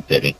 did he?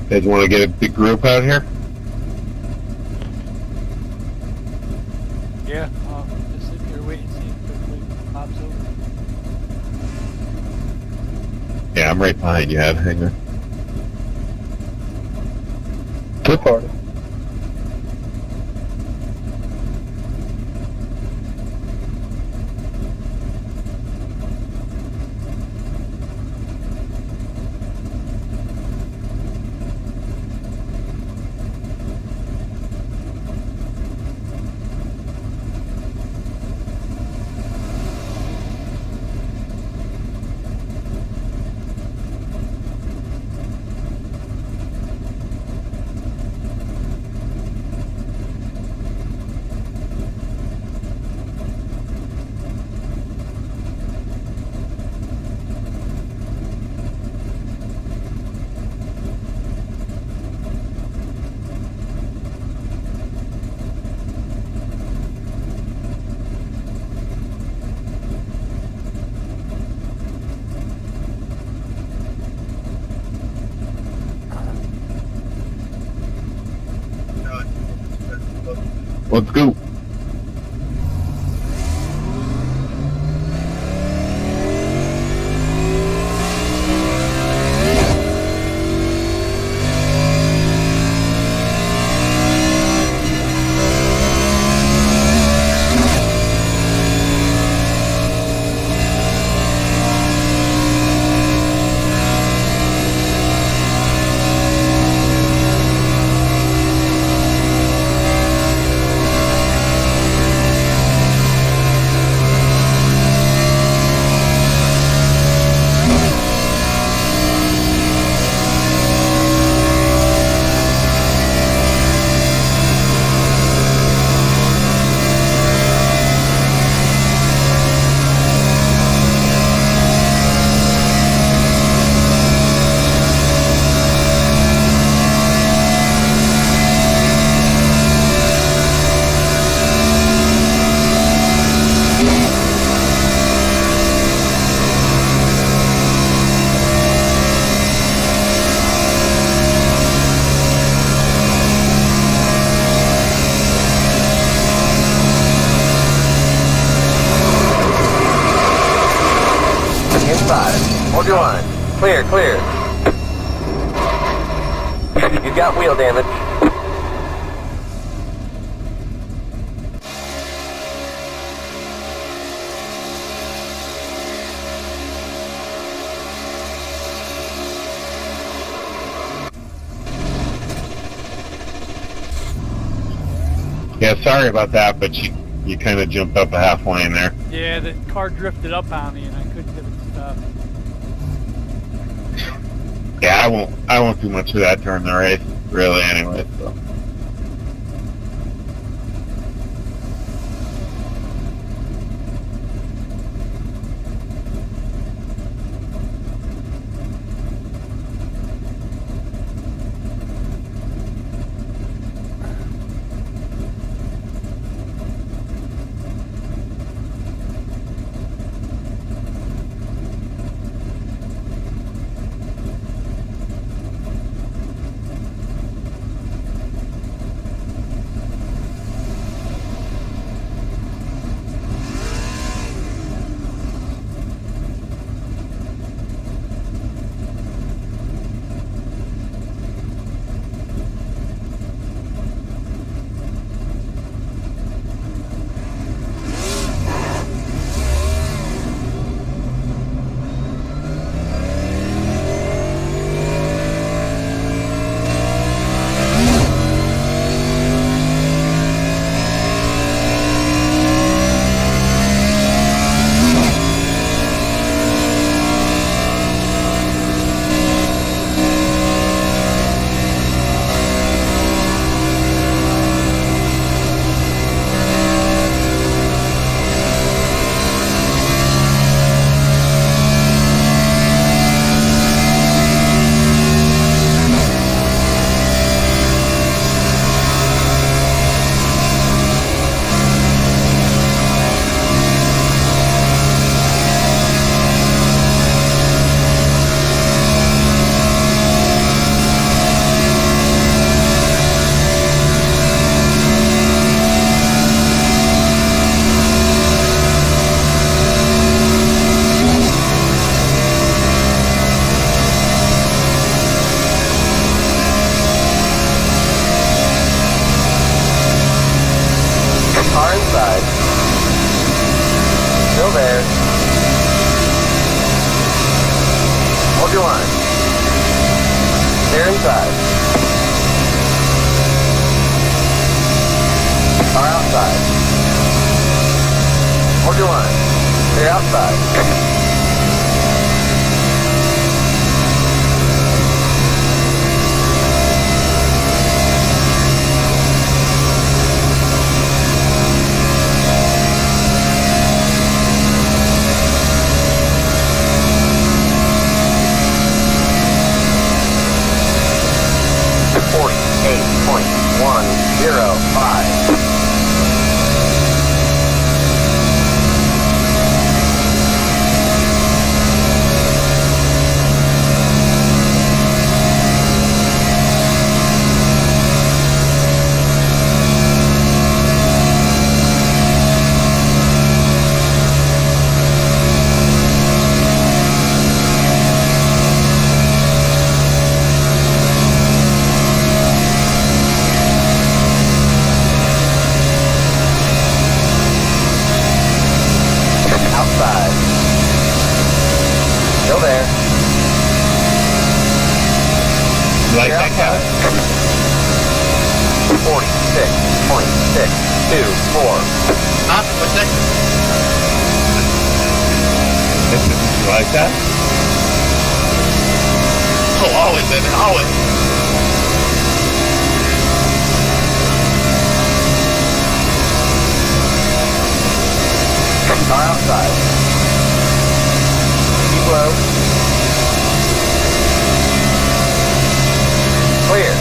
Guys want to get a big group out here? Yeah, just sit here waiting and see if quickly pops over. Yeah, I'm right behind you, hang on. Good party. Let's go. Hold your line. Clear, clear. You've got wheel damage. Yeah, sorry about that, but you kind of jumped up a half lane there. Yeah, the car drifted up on me and I couldn't get it stopped. Yeah, I won't do much of that during the race, really, anyway. So. Still there. Hold your line. They're inside. Car outside. Hold your line. They're outside. 105. Still there. You like that guy? 46.624. Huh? What's that? You like that? Oh, always, baby, always. Car outside. Keep low. Clear.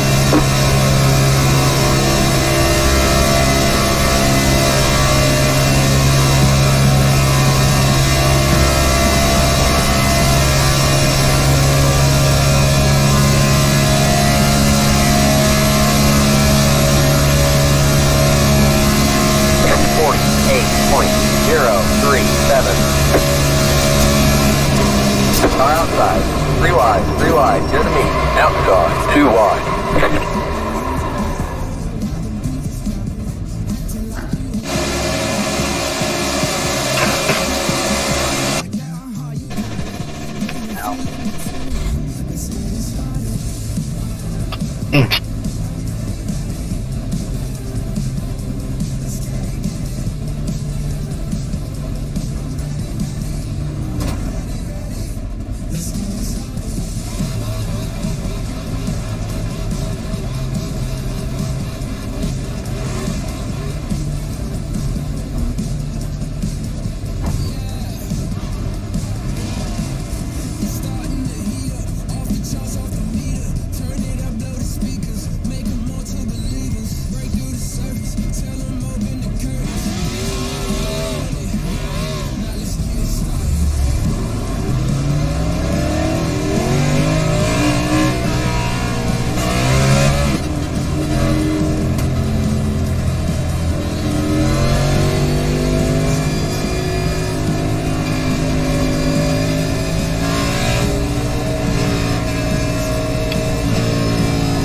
Outside, 2 wide.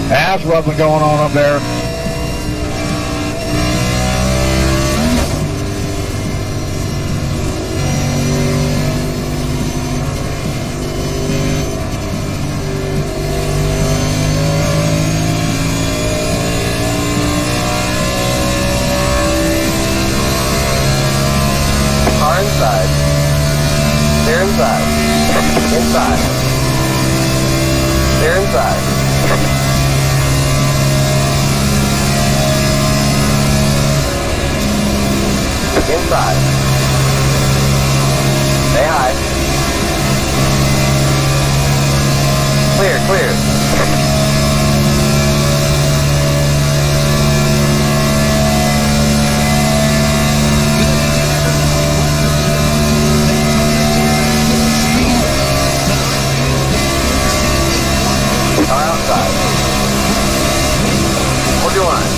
That's what's going on up there. Car inside. They're inside. Inside. They're inside. Inside. Stay high. Clear, clear. Car outside. Hold your line.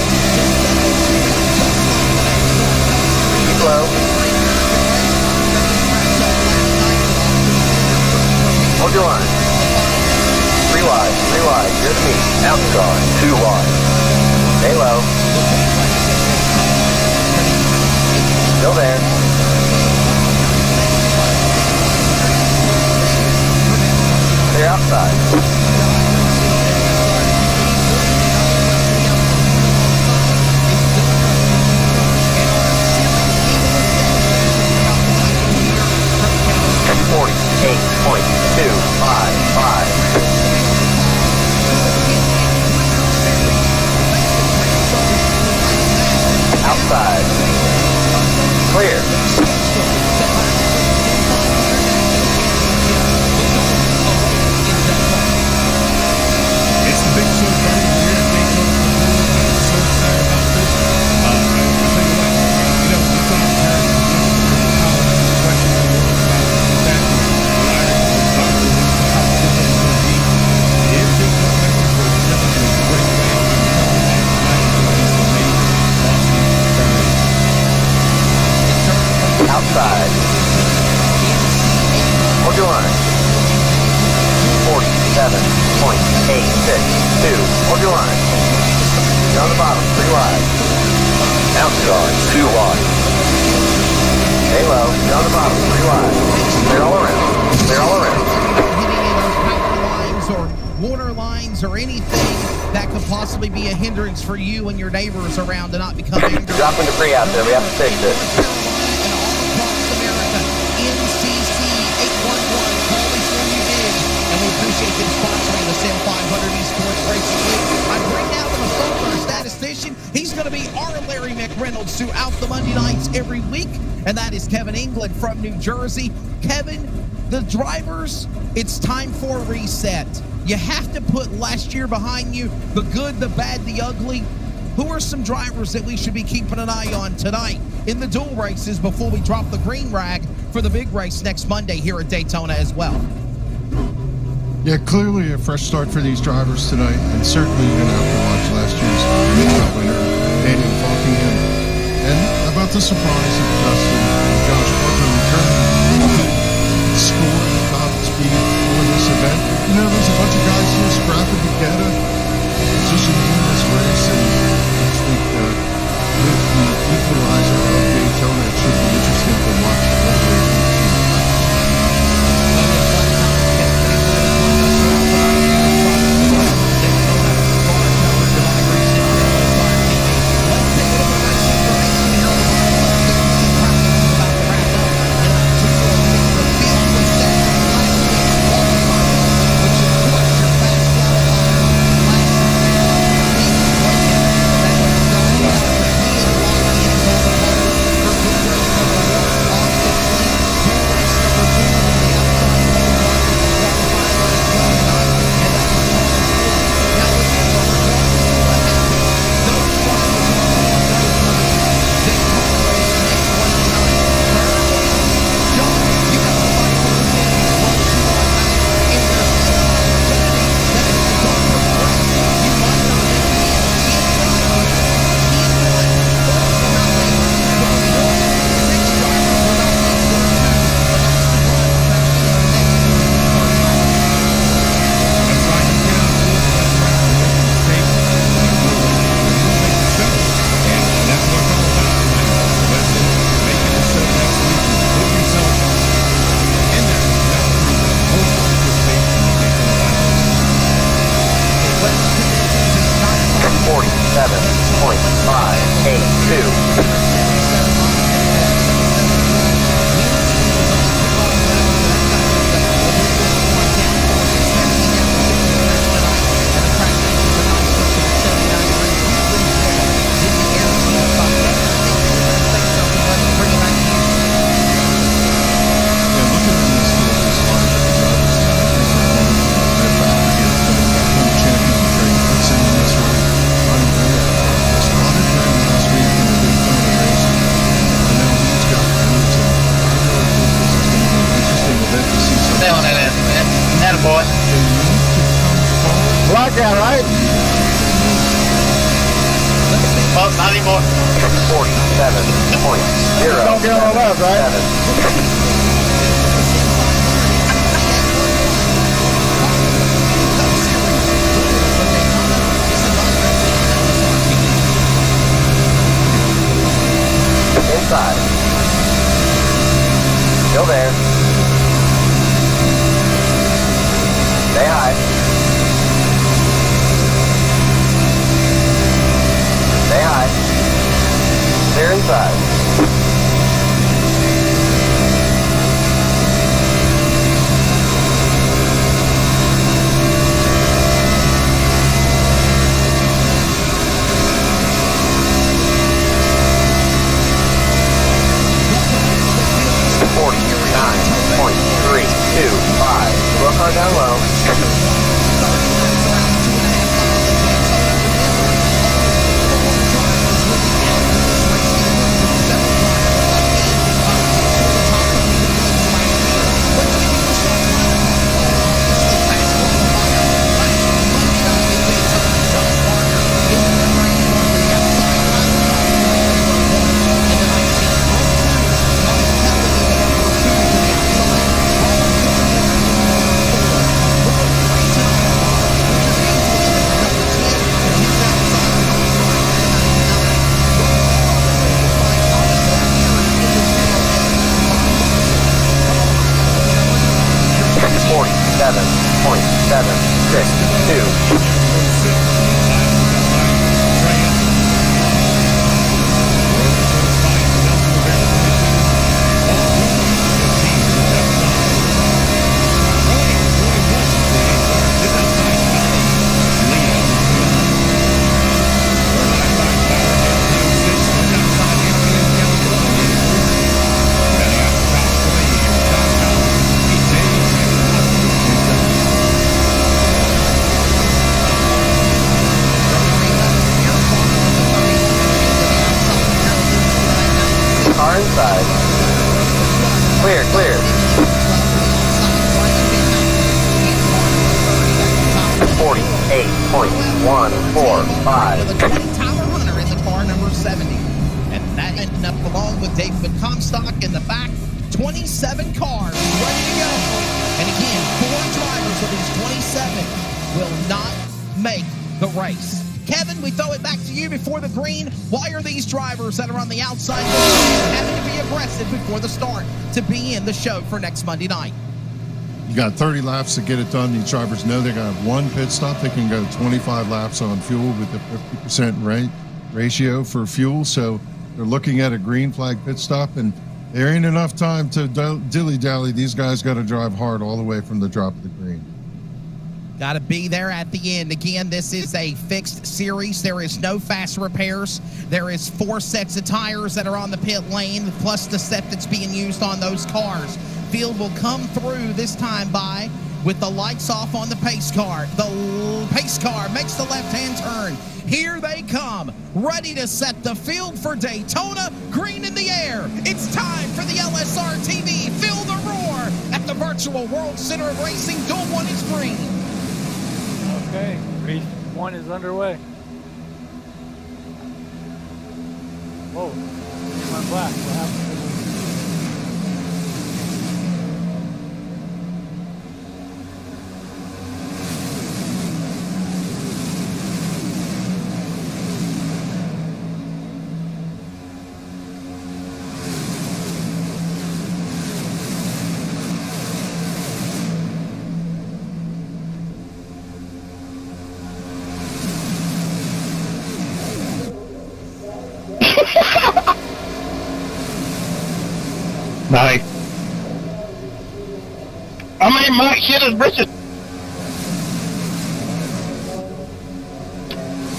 Keep low. Hold your line. 3 wide, 3 wide. Here's me. Outside, 2 wide. Stay low. Still there. Clear outside. Outside. Clear. It's the big show right here at Daytona. I'm so excited about this. I'll tell you what, we talked about Outside. Hold your line. 47.862. Hold your line. You're on the bottom, 3 wide. Outside, 2 wide. Stay low. You're on the bottom, 3 wide. Clear all around. Clear all around. Hitting any of those power lines or water lines or anything that could possibly be a hindrance for you and your neighbors around to not become angry. Dropping debris out there. We have to fix it. And all across America, NC811, call before you dig. And we appreciate them sponsoring the Sim500 Esports Racing League. I bring down to the phone our statistician. He's going to be our Larry McReynolds throughout the Monday nights every week. And that is Kevin England from New Jersey. Kevin, the drivers, it's time for a reset. You have to put last year behind you, the good, the bad, the ugly. Who are some drivers that we should be keeping an eye on tonight in the dual races before we drop the green rag for the big race next Monday here at Daytona as well? Yeah, clearly a fresh start for these drivers tonight, and certainly you're going to have to watch last year's winner, Daniel Falking, and about the surprise of Justin and Josh Parker returning to score the top speed for this event. You know, there's a bunch of guys here rapid data position in this race, and I think with the equalizer of Daytona, it should be interesting to watch the whole race. Blackout, right? Well, not anymore. 47.0. Don't get on the left, right? Inside. Still there. Stay high. Stay high. Clear inside. Slow car down low. Car inside. Clear, clear. 48.145. The 20 Tyler Hunter in the car number 70. And that ended up along with David Comstock in the back. 27 cars ready to go. And again, 4 drivers of these 27 will not make the race. Kevin, we throw it back to you before the green. Why are these drivers that are on the outside having to be aggressive before the start to be in the show for next Monday night? You got 30 laps to get it done. These drivers know they got one pit stop. They can go 25 laps on fuel with the 50% ratio for fuel. So they're looking at a green flag pit stop, and there ain't enough time to dilly-dally. These guys got to drive hard all the way from the drop of the green. Got to be there at the end. Again, this is a fixed series. There is no fast repairs. There is 4 sets of tires that are on the pit lane, plus the set that's being used on those cars. Field will come through this time by with the lights off on the pace car. The pace car makes the left-hand turn. Here they come, ready to set the field for Daytona. Green in the air. It's time for the LSR TV. Feel the roar at the Virtual World Center of Racing. Dual 1 is green. Okay, race 1 is underway. Whoa, it went black. What happened? Nice. I mean, my shit is britches.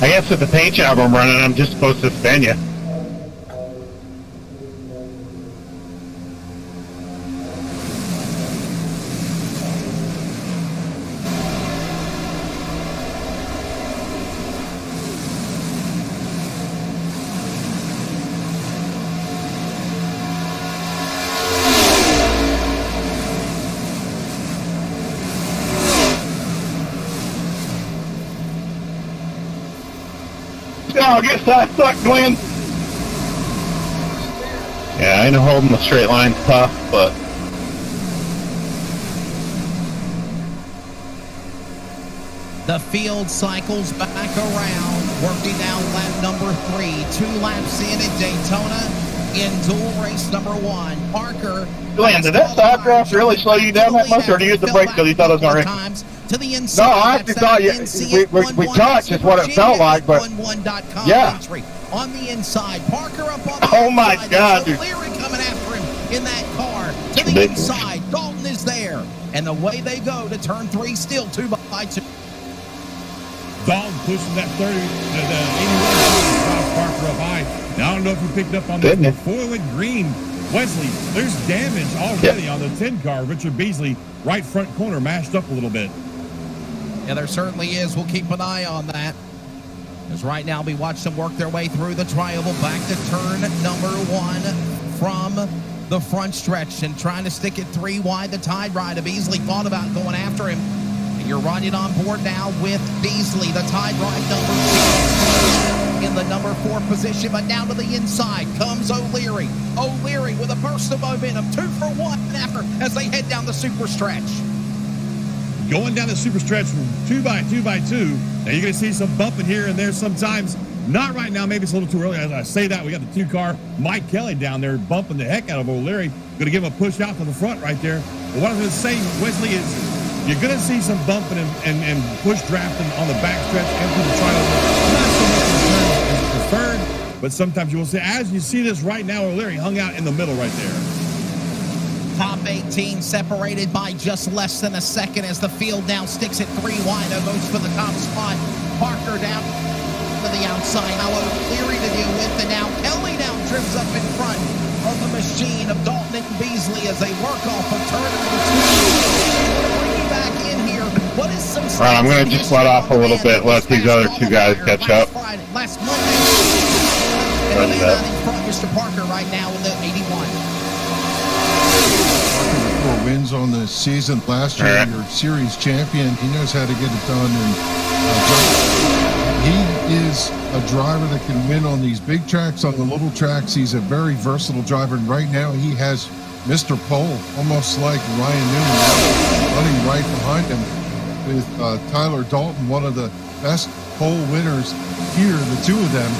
I guess with the paint job I'm running, I'm just supposed to spin you. Oh, I guess I suck, Glenn. Yeah, I know holding the straight line's tough, but... The field cycles back around, working down lap number 3. 2 laps in at Daytona in dual race number 1. Parker... Glenn, did that side draft really slow you down that much, or do you use the brakes because you thought it was going to race? To the inside. No, I actually thought we touched is what it felt like, but yeah. On the inside, Parker up on the oh my inside. God, dude. Leary coming after him in that car. To the inside, Dalton is there. And the way they go to turn 3, still 2 by 2. Dalton pushing that 30, the 81 Parker up high. Now, I don't know if you picked up on this before it went green. Wesley, there's damage already on the 10 car. Richard Beasley, right front corner, mashed up a little bit. Yeah, there certainly is. We'll keep an eye on that. As right now we watch them work their way through the tri-oval back to turn number 1 from the front stretch and trying to stick it 3 wide. The Tide Rider. Beasley thought about going after him. And you're running on board now with Beasley, the Tide Ride number 2 in the number 4 position, but down to the inside comes O'Leary. O'Leary with a burst of momentum, 2 for 1 after as they head down the super stretch. Going down the super stretch from 2 by 2 by 2. Now you're going to see some bumping here and there sometimes. Not right now. Maybe it's a little too early. As I say that, we got the 2 car, Mike Kelly down there bumping the heck out of O'Leary. Going to give him a push out to the front right there. But what I was going to say, Wesley, is you're going to see some bumping and push drafting on the back stretch and through the tri-oval. Not so much in turns as preferred, but sometimes you will see, as you see this right now, O'Leary hung out in the middle right there. Top 18 separated by just less than a second as the field now sticks at 3 wide. Goes for the top spot. Parker down to the outside. Now O'Leary to deal with, and now Kelly now trips up in front of the machine of Dalton and Beasley as they work off of turn number 2. Bring you back in here. What is some? All right, I'm going to just let off a little bit. Let these other 2 guys catch up. Last Monday. And in front, Mr. Parker right now in the 81. 4 wins on the season last year. Right. Your series champion. He knows how to get it done. And he is a driver that can win on these big tracks, on the little tracks. He's a very versatile driver. And right now he has Mr. Pole, almost like Ryan Newman, running right behind him. with Tyler Dalton, one of the best pole winners here. The two of them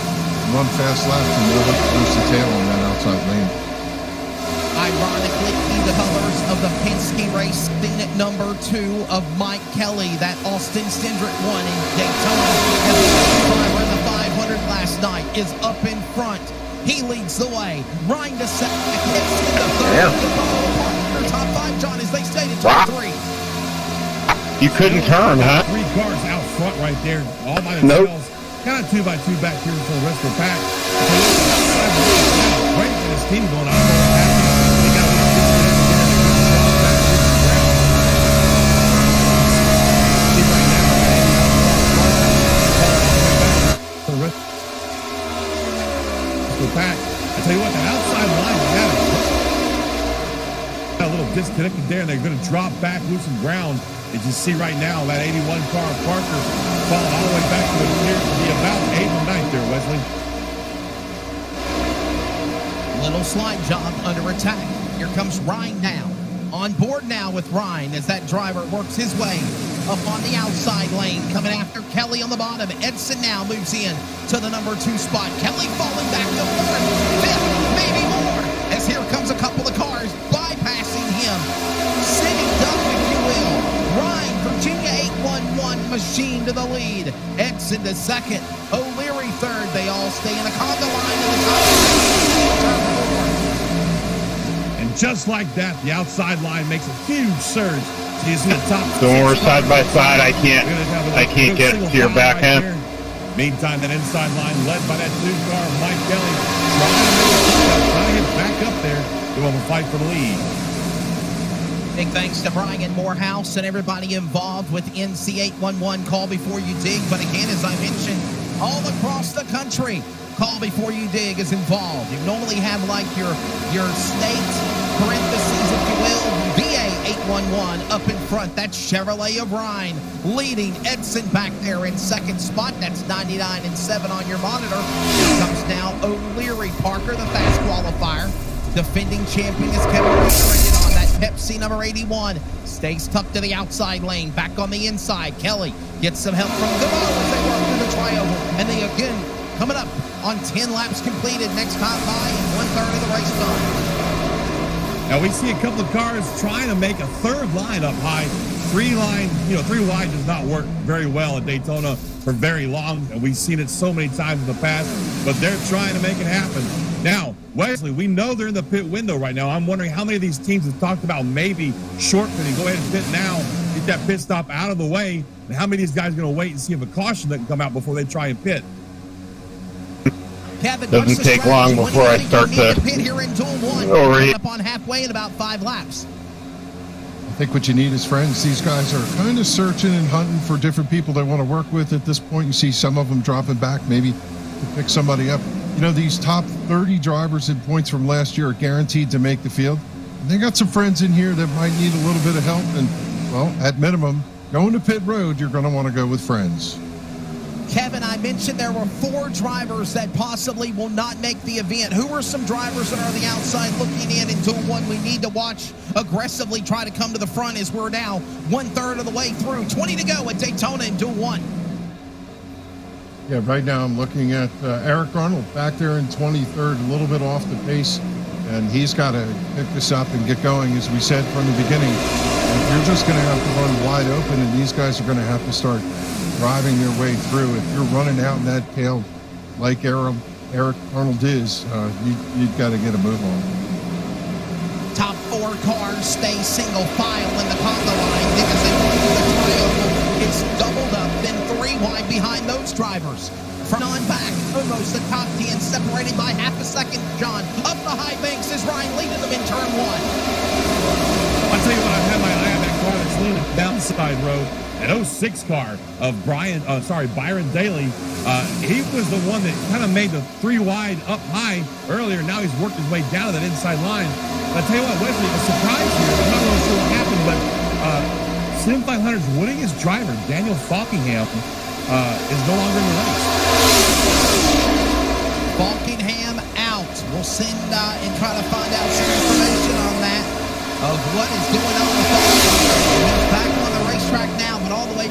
run fast left and they'll look to lose the tail on that outside lane. Ironically, the colors of the Penske race seen at number 2 of Mike Kelly, that Austin Cindric won in Daytona. And the driver in the 500 last night is up in front. He leads the way. Ryan to second. Hits in the third. Yeah. To follow apart. Top 5, John, as they stayed in top 3. You couldn't turn, huh? 3 cars out front right there, all by Nope. themselves. Kind of 2x2 back here for the rest of the pack. Great for this team going on. They got a little disconnect back to the ground. See right now, the rest of the pack. I tell you what, that outside line, they got a little disconnected there, and they're going to drop back, lose some ground. As you see right now, that 81 car of Parker falling all the way back to what appears to be about 8th or 9th there, Wesley. Little slide job under attack. Here comes Ryan now. On board now with Ryan as that driver works his way up on the outside lane, coming after Kelly on the bottom. Edson now moves in to the number 2 spot. Kelly falling back to 4th, 5th, maybe more, as here comes a couple of cars bypassing him. Sitting duck, if you will. Ryan, Virginia 811 machine to the lead. Edson to second. O'Leary third. They all stay in a conga line in the top 3. And just like that, the outside line makes a huge surge. So you see the top. So when we're side by side, I can't get to your back end. Meantime, that inside line led by that 2 car, Mike Kelly, trying to get back up there. They want to fight for the lead. Big thanks to Brian Morehouse and everybody involved with NC811 Call Before You Dig. But again, as I mentioned, all across the country, Call Before You Dig is involved. You normally have like your state parentheses, if you will, VA 811 up in front. That's Chevrolet of Ryan leading. Edson back there in second spot. That's 99 and 7 on your monitor. Here comes now O'Leary. Parker, the fast qualifier. Defending champion is Kevin Reed on that Pepsi number 81. Stays tucked to the outside lane. Back on the inside. Kelly gets some help from Gabo as they work through the trioval. And they again coming up on 10 laps completed. Next top high and 1/3 of the race done. Now we see a couple of cars trying to make a third line up high. 3 wide does not work very well at Daytona for very long. And we've seen it so many times in the past, but they're trying to make it happen. Now, Wesley, we know they're in the pit window right now. I'm wondering how many of these teams have talked about maybe shortcutting. Go ahead and pit now, get that pit stop out of the way. And how many of these guys are going to wait and see if a caution that can come out before they try and pit? Kevin, Doesn't take long before I start to pit here in Duel 1. overheat. Up on halfway in about 5 laps. I think what you need is friends. These guys are kind of searching and hunting for different people they want to work with at this point. You see some of them dropping back, maybe to pick somebody up. You know, these top 30 drivers in points from last year are guaranteed to make the field. And they got some friends in here that might need a little bit of help. And, well, at minimum, going to pit road, you're going to want to go with friends. Kevin, I mentioned there were 4 drivers that possibly will not make the event. Who are some drivers that are on the outside looking in Duel 1 we need to watch aggressively try to come to the front as we're now 1/3 of the way through? 20 to go at Daytona in Duel 1. Yeah, right now I'm looking at Eric Arnold back there in 23rd, a little bit off the pace, and he's got to pick this up and get going, as we said from the beginning. You're just going to have to run wide open, and these guys are going to have to start driving their way through. If you're running out in that tail like Eric Arnold is, you've got to get a move on. Top 4 cars stay single file in the conga line because they want to do the trioval. It's doubled up, then 3 wide behind those drivers. From on back, almost the top 10, separated by half a second. John, up the high banks is Ryan leading them in turn 1. I'll tell you what, I've had my eye on that car that's leaning downside road. An 06 car of Byron Daly. He was the one that kind of made the 3 wide up high earlier. Now he's worked his way down to that inside line. But I'll tell you what, Wesley, a surprise here. I'm not really sure what happened, but Sim500's winningest driver, Daniel Falkingham, is no longer in the race. Falkingham out. We'll send and try to find out some information on that, of what is going on with Falkingham. He's back on the racetrack now, but all the way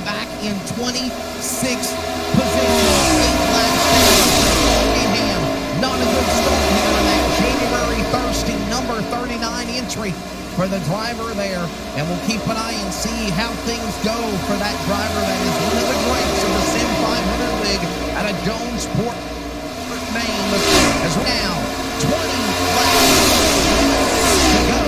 in 26th position. 8 laps down. Buckingham, not a good start here in that January thirsty number 39 entry for the driver there, and we'll keep an eye and see how things go for that driver that is one of the greats of the Sim 500 League out of Jonesport, Maine. As now 20 laps to go,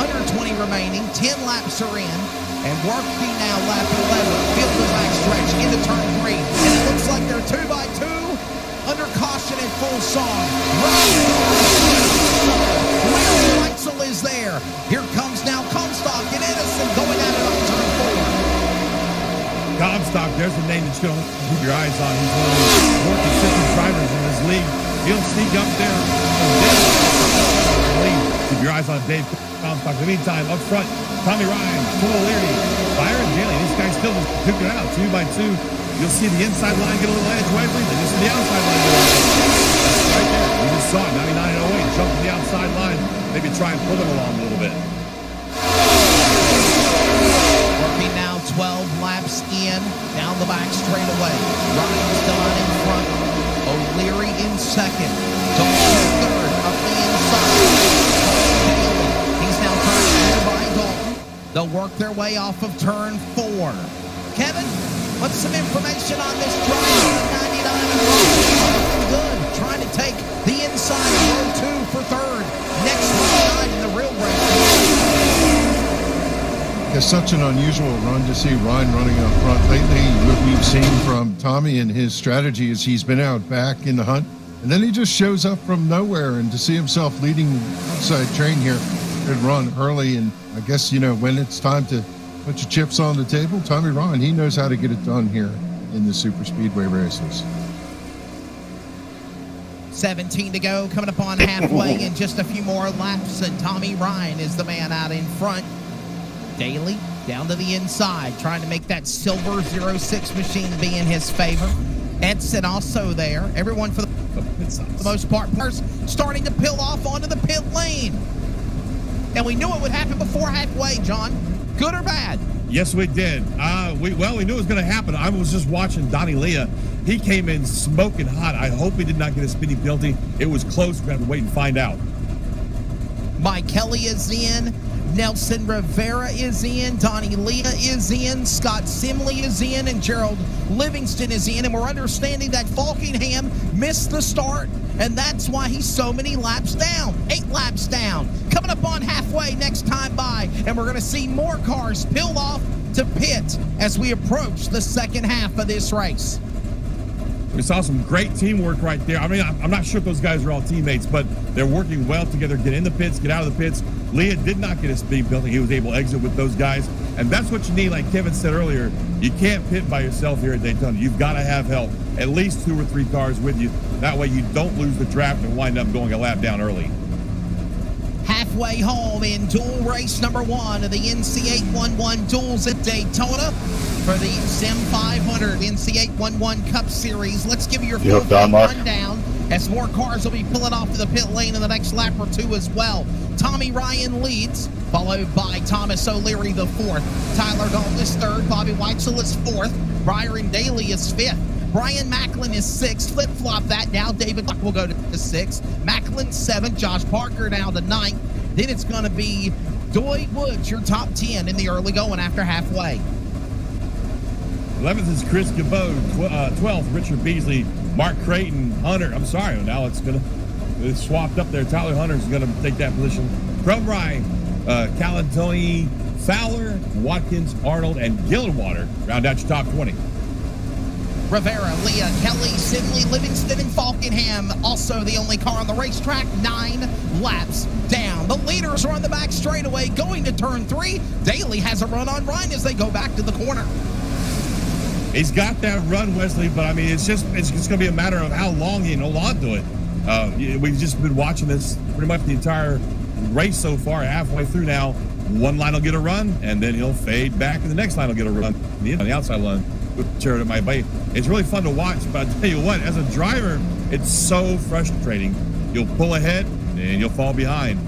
under 20 remaining, 10 laps are in, and working now lap 11, field the backstretch into turn 3, and it looks like they're 2x2 under caution in full song. Weitzel is there. Here comes now Comstock and Edison going at it on turn 4. Comstock, there's a name that you don't keep your eyes on. He's one of the more consistent drivers in this league. He'll sneak up there. Keep your eyes on Dave Comstock. In the meantime, up front, Tommy Ryan, Cole O'Leary, Byron Daly. This guy's still just took it out 2x2. You'll see the inside line get a little edge widely, then just the outside line get a little edge. Right there. We just saw it. 99 and 08. Jump to the outside line. Maybe try and pull them along a little bit. Working now 12 laps in, down the back straightaway. Ryan still out in front. O'Leary in second. Dalton third, up the inside. Daly, he's now turned in by Dalton. They'll work their way off of turn 4. Kevin, what's some information on this driver? 99 and looking good. Trying to take the inside of row 2 for third. Next ride in the real race. It's such an unusual run to see Ryan running up front. Lately, what we've seen from Tommy and his strategy is he's been out back in the hunt, and then he just shows up from nowhere. And to see himself leading outside train here, good run early. And I guess, you know, when it's time to put your chips on the table, Tommy Ryan, he knows how to get it done here in the super speedway races. 17 to go, coming up on halfway in just a few more laps, and Tommy Ryan is the man out in front. Daly down to the inside, trying to make that silver 06 machine be in his favor. Edson also there. Everyone for the most part starting to peel off onto the pit lane. And we knew it would happen before halfway, John. Good or bad? Yes, we did. We knew it was going to happen. I was just watching Donnie Leah. He came in smoking hot. I hope he did not get a speeding penalty. It was close. We have to wait and find out. Mike Kelly is in. Nelson Rivera is in. Donnie Leah is in. Scott Simley is in. And Gerald Livingston is in. And we're understanding that Falkingham missed the start, and that's why he's so many laps down. 8 laps down. Coming up on halfway next time by, and we're going to see more cars peel off to pit as we approach the second half of this race. We saw some great teamwork right there. I mean, I'm not sure if those guys are all teammates, but they're working well together. Get in the pits, get out of the pits. Leah did not get a speed penalty. He was able to exit with those guys. And that's what you need, like Kevin said earlier. You can't pit by yourself here at Daytona. You've got to have help. At least 2 or 3 cars with you. That way you don't lose the draft and wind up going a lap down early. Halfway home in dual race number 1 of the NC811 duels at Daytona for the Sim 500 NC811 Cup Series. Let's give you your full rundown as more cars will be pulling off to the pit lane in the next lap or 2 as well. Tommy Ryan leads, followed by Thomas O'Leary the 4th. Tyler Dalton is 3rd. Bobby Weitzel is 4th. Byron Daly is 5th. Brian Macklin is 6th. Flip-flop that now. David Luck will go to 6th. Macklin 7th. Josh Parker now to 9th. Then it's going to be Doy Woods, your top 10 in the early going after halfway. 11th is Chris Gabot. 12th, Richard Beasley. Mark Creighton. Hunter. I'm sorry. Now it's going to swapped up there. Tyler Hunter's going to take that position. From Ryan, Calantoni, Fowler, Watkins, Arnold, and Gillenwater round out your top 20. Rivera, Leah, Kelly, Sidley, Livingston, and Falkingham. Also the only car on the racetrack, 9 laps down. The leaders are on the back straightaway going to turn 3. Daly has a run on Ryan as they go back to the corner. He's got that run, Wesley, but I mean, it's going to be a matter of how long he can hold on to it. We've just been watching this pretty much the entire race so far, halfway through now. One line will get a run, and then he'll fade back, and the next line will get a run on the outside line. It might bite. It's really fun to watch, but I'll tell you what, as a driver, it's so frustrating. You'll pull ahead, and you'll fall behind.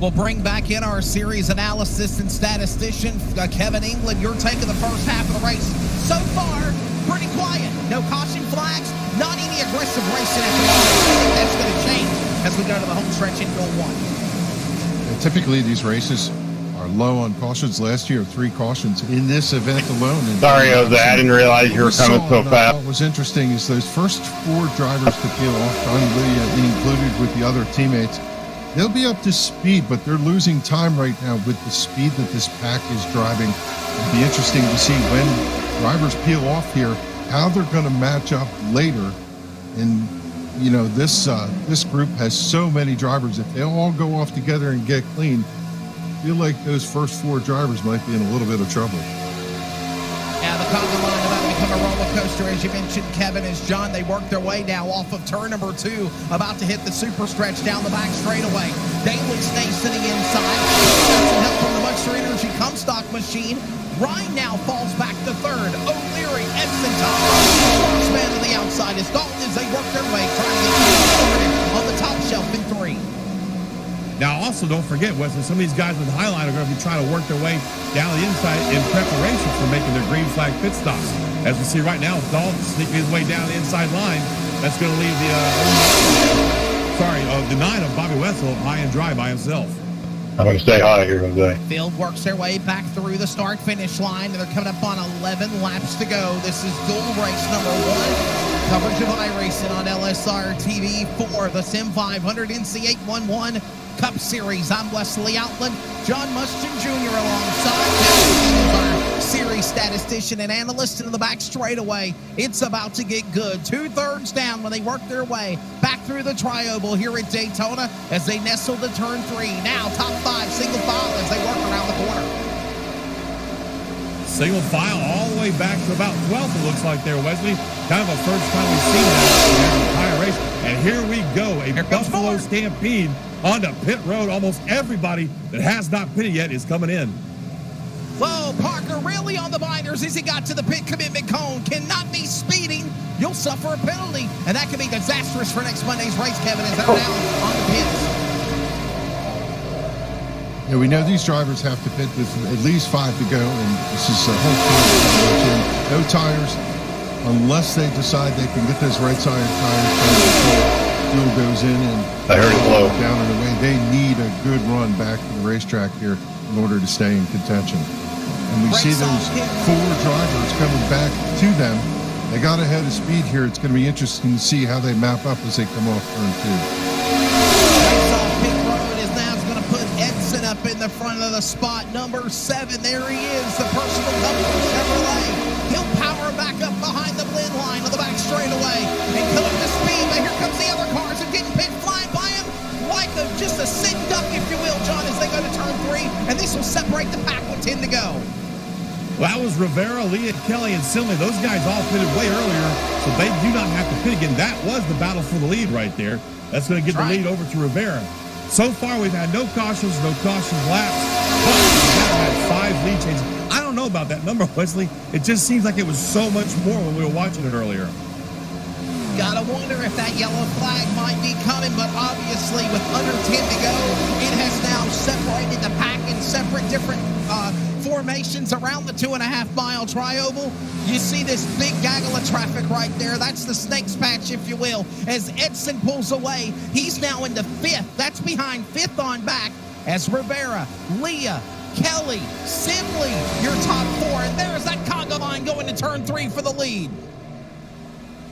We'll bring back in our series analysis and statistician, Kevin England. You're taking the first half of the race. So far, pretty quiet. No caution flags, not any aggressive racing at the moment. I think that's going to change as we go to the home stretch in Goal 1. And typically, these races are low on cautions. Last year, 3 cautions in this event alone. And Sorry, Jose, I didn't realize you were coming so fast. What was interesting is those first 4 drivers to peel off, Johnny Lee included with the other teammates, they'll be up to speed, but they're losing time right now with the speed that this pack is driving. It'll be interesting to see when drivers peel off here, how they're going to match up later. And, you know, this group has so many drivers. If they all go off together and get clean, I feel like those first 4 drivers might be in a little bit of trouble. Yeah, the Conga line about to become a roller coaster, as you mentioned, Kevin, as John, they work their way now off of turn number 2, about to hit the super stretch down the back straightaway. Daly stays to the inside. Got some help from the Monster Energy Comstock machine. Ryan now falls back to 3rd. O'Leary, Edson top. Crossman to the outside as Dalton as they work their way, trying to get on the top shelf in 3. Now, also, don't forget, Wesley, some of these guys with the Highline are going to be trying to work their way down the inside in preparation for making their green flag pit stops. As we see right now, Dalton sneaking his way down the inside line. That's going to leave the 9 of Bobby Wessel high and dry by himself. I'm going to stay high here, Jose. Field works their way back through the start-finish line, and they're coming up on 11 laps to go. This is dual race number 1. Coverage of iRacing on LSR TV for the Sim500 NC811 Cup Series. I'm Wesley Outland, John Muschin Jr. alongside our series statistician and analyst into the back straightaway. It's about to get good. 2/3 down when they work their way back through the tri-oval here at Daytona as they nestle to turn 3. Now top 5 single file as they work around the corner. Single file all the way back to about 12th, it looks like there, Wesley. Kind of a first time we've seen that in the entire race. And here we go, a Buffalo Stampede onto pit road. Almost everybody that has not pitted yet is coming in. Whoa, Parker really on the binders as he got to the pit commitment cone. Cannot be speeding. You'll suffer a penalty. And that could be disastrous for next Monday's race, Kevin, as they're down on the pits. Yeah, we know these drivers have to pit with at least 5 to go, and this is a whole field. No tires unless they decide they can get those right side tires before fuel goes in and I heard it blow down and away. They need a good run back to the racetrack here in order to stay in contention. And we see those 4 drivers coming back to them. They got ahead of speed here. It's going to be interesting to see how they map up as they come off turn 2. Up in the front of the spot, number 7. There he is, the personal number for Chevrolet. He'll power back up behind the blend line on the back straightaway and come up to speed. But here comes the other cars and getting pit flying by him like just a sit duck, if you will, John, as they go to turn 3. And this will separate the pack with 10 to go. Well, that was Rivera, Lee, Kelly, and Silmy. Those guys all pitted way earlier, so they do not have to pit again. That was the battle for the lead right there. That's going to get the lead over to Rivera. So far, we've had no cautions, no caution laps, but we have had 5 lead changes. I don't know about that number, Wesley. It just seems like it was so much more when we were watching it earlier. Gotta wonder if that yellow flag might be coming, but obviously with under 10 to go, it has now separated the pack in separate different formations around the 2.5-mile tri-oval. You see this big gaggle of traffic right there. That's the Snakes patch, if you will. As Edson pulls away, he's now into 5th. That's behind 5th on back as Rivera, Leah, Kelly, Simley, your top 4. And there's that Conga line going to turn 3 for the lead.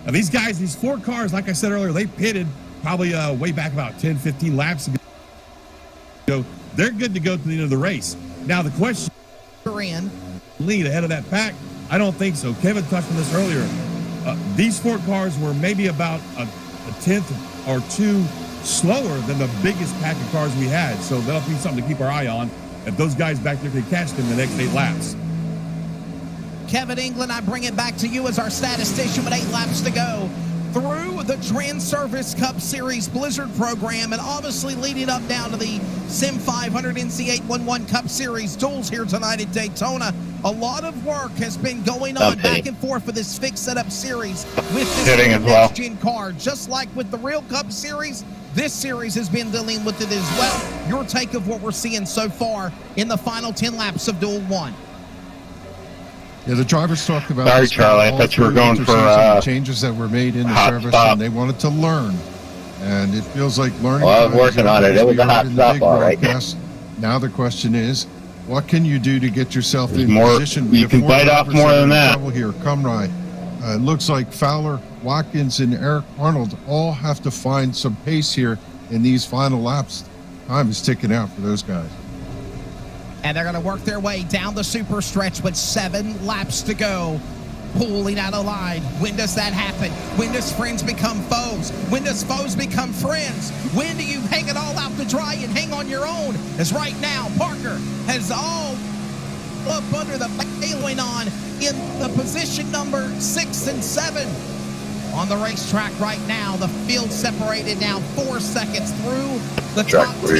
Now these guys, these 4 cars, like I said earlier, they pitted probably way back about 10, 15 laps ago. They're good to go to the end of the race. Now the question in lead ahead of that pack? I don't think so. Kevin touched on this earlier. These 4 cars were maybe about a 10th or 2 slower than the biggest pack of cars we had. So that'll be something to keep our eye on if those guys back there can catch them the next 8 laps. Kevin England, I bring it back to you as our statistician with 8 laps to go through the Trans Service Cup Series Blizzard program, and obviously leading up down to the Sim500 NC811 Cup Series duels here tonight at Daytona. A lot of work has been going on back and forth for this fixed setup series with this next-gen car. Just like with the real Cup Series, This series has been dealing with it as well. Your take of what we're seeing so far in the final 10 laps of Duel 1. Yeah, the drivers talked about. Sorry, Charlie. I thought you were going for changes that were made in the hot service, stop. and they wanted to learn. And it feels like learning. Well, I was working on it. It was a hot stop, all right. Now the question is, what can you do to get yourself in more, position? you can bite off more than that. Here, come right. It looks like Fowler, Watkins, and Eric Arnold all have to find some pace here in these final laps. Time is ticking out for those guys. And they're going to work their way down the super stretch with 7 laps to go. Pulling out of line. When does that happen? When does friends become foes? When does foes become friends? When do you hang it all out to dry and hang on your own? As right now, Parker has all up under the going on in the position number 6 and 7. On the racetrack right now, the field separated now 4 seconds through the top 10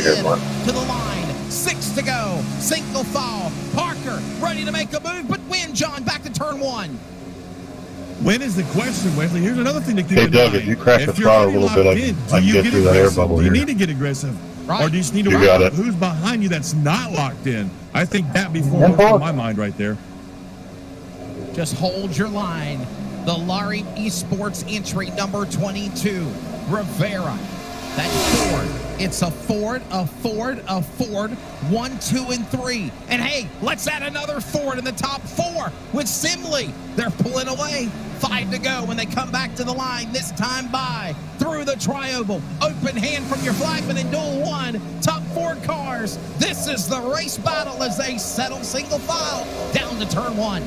to the line. 6 to go. Single file. Parker ready to make a move, but win, John, back to turn 1. When is the question, Wesley? Here's another thing to keep Hey, in Doug, mind. if you crack the throttle a little bit, I can get through that air bubble Do you here. need to get aggressive? Right. Or do you just need to You work got out it. who's behind you that's not locked in? I think that before in my mind right there. Just hold your line. The Larry Esports entry number 22, Rivera. That's Ford. It's a Ford, a Ford, a Ford. 1, 2, and 3. And hey, let's add another Ford in the top 4 with Simley. They're pulling away. 5 to go when they come back to the line. This time by through the tri-oval. Open hand from your flagman in Duel 1. Top 4 cars. This is the race battle as they settle single file down to turn 1.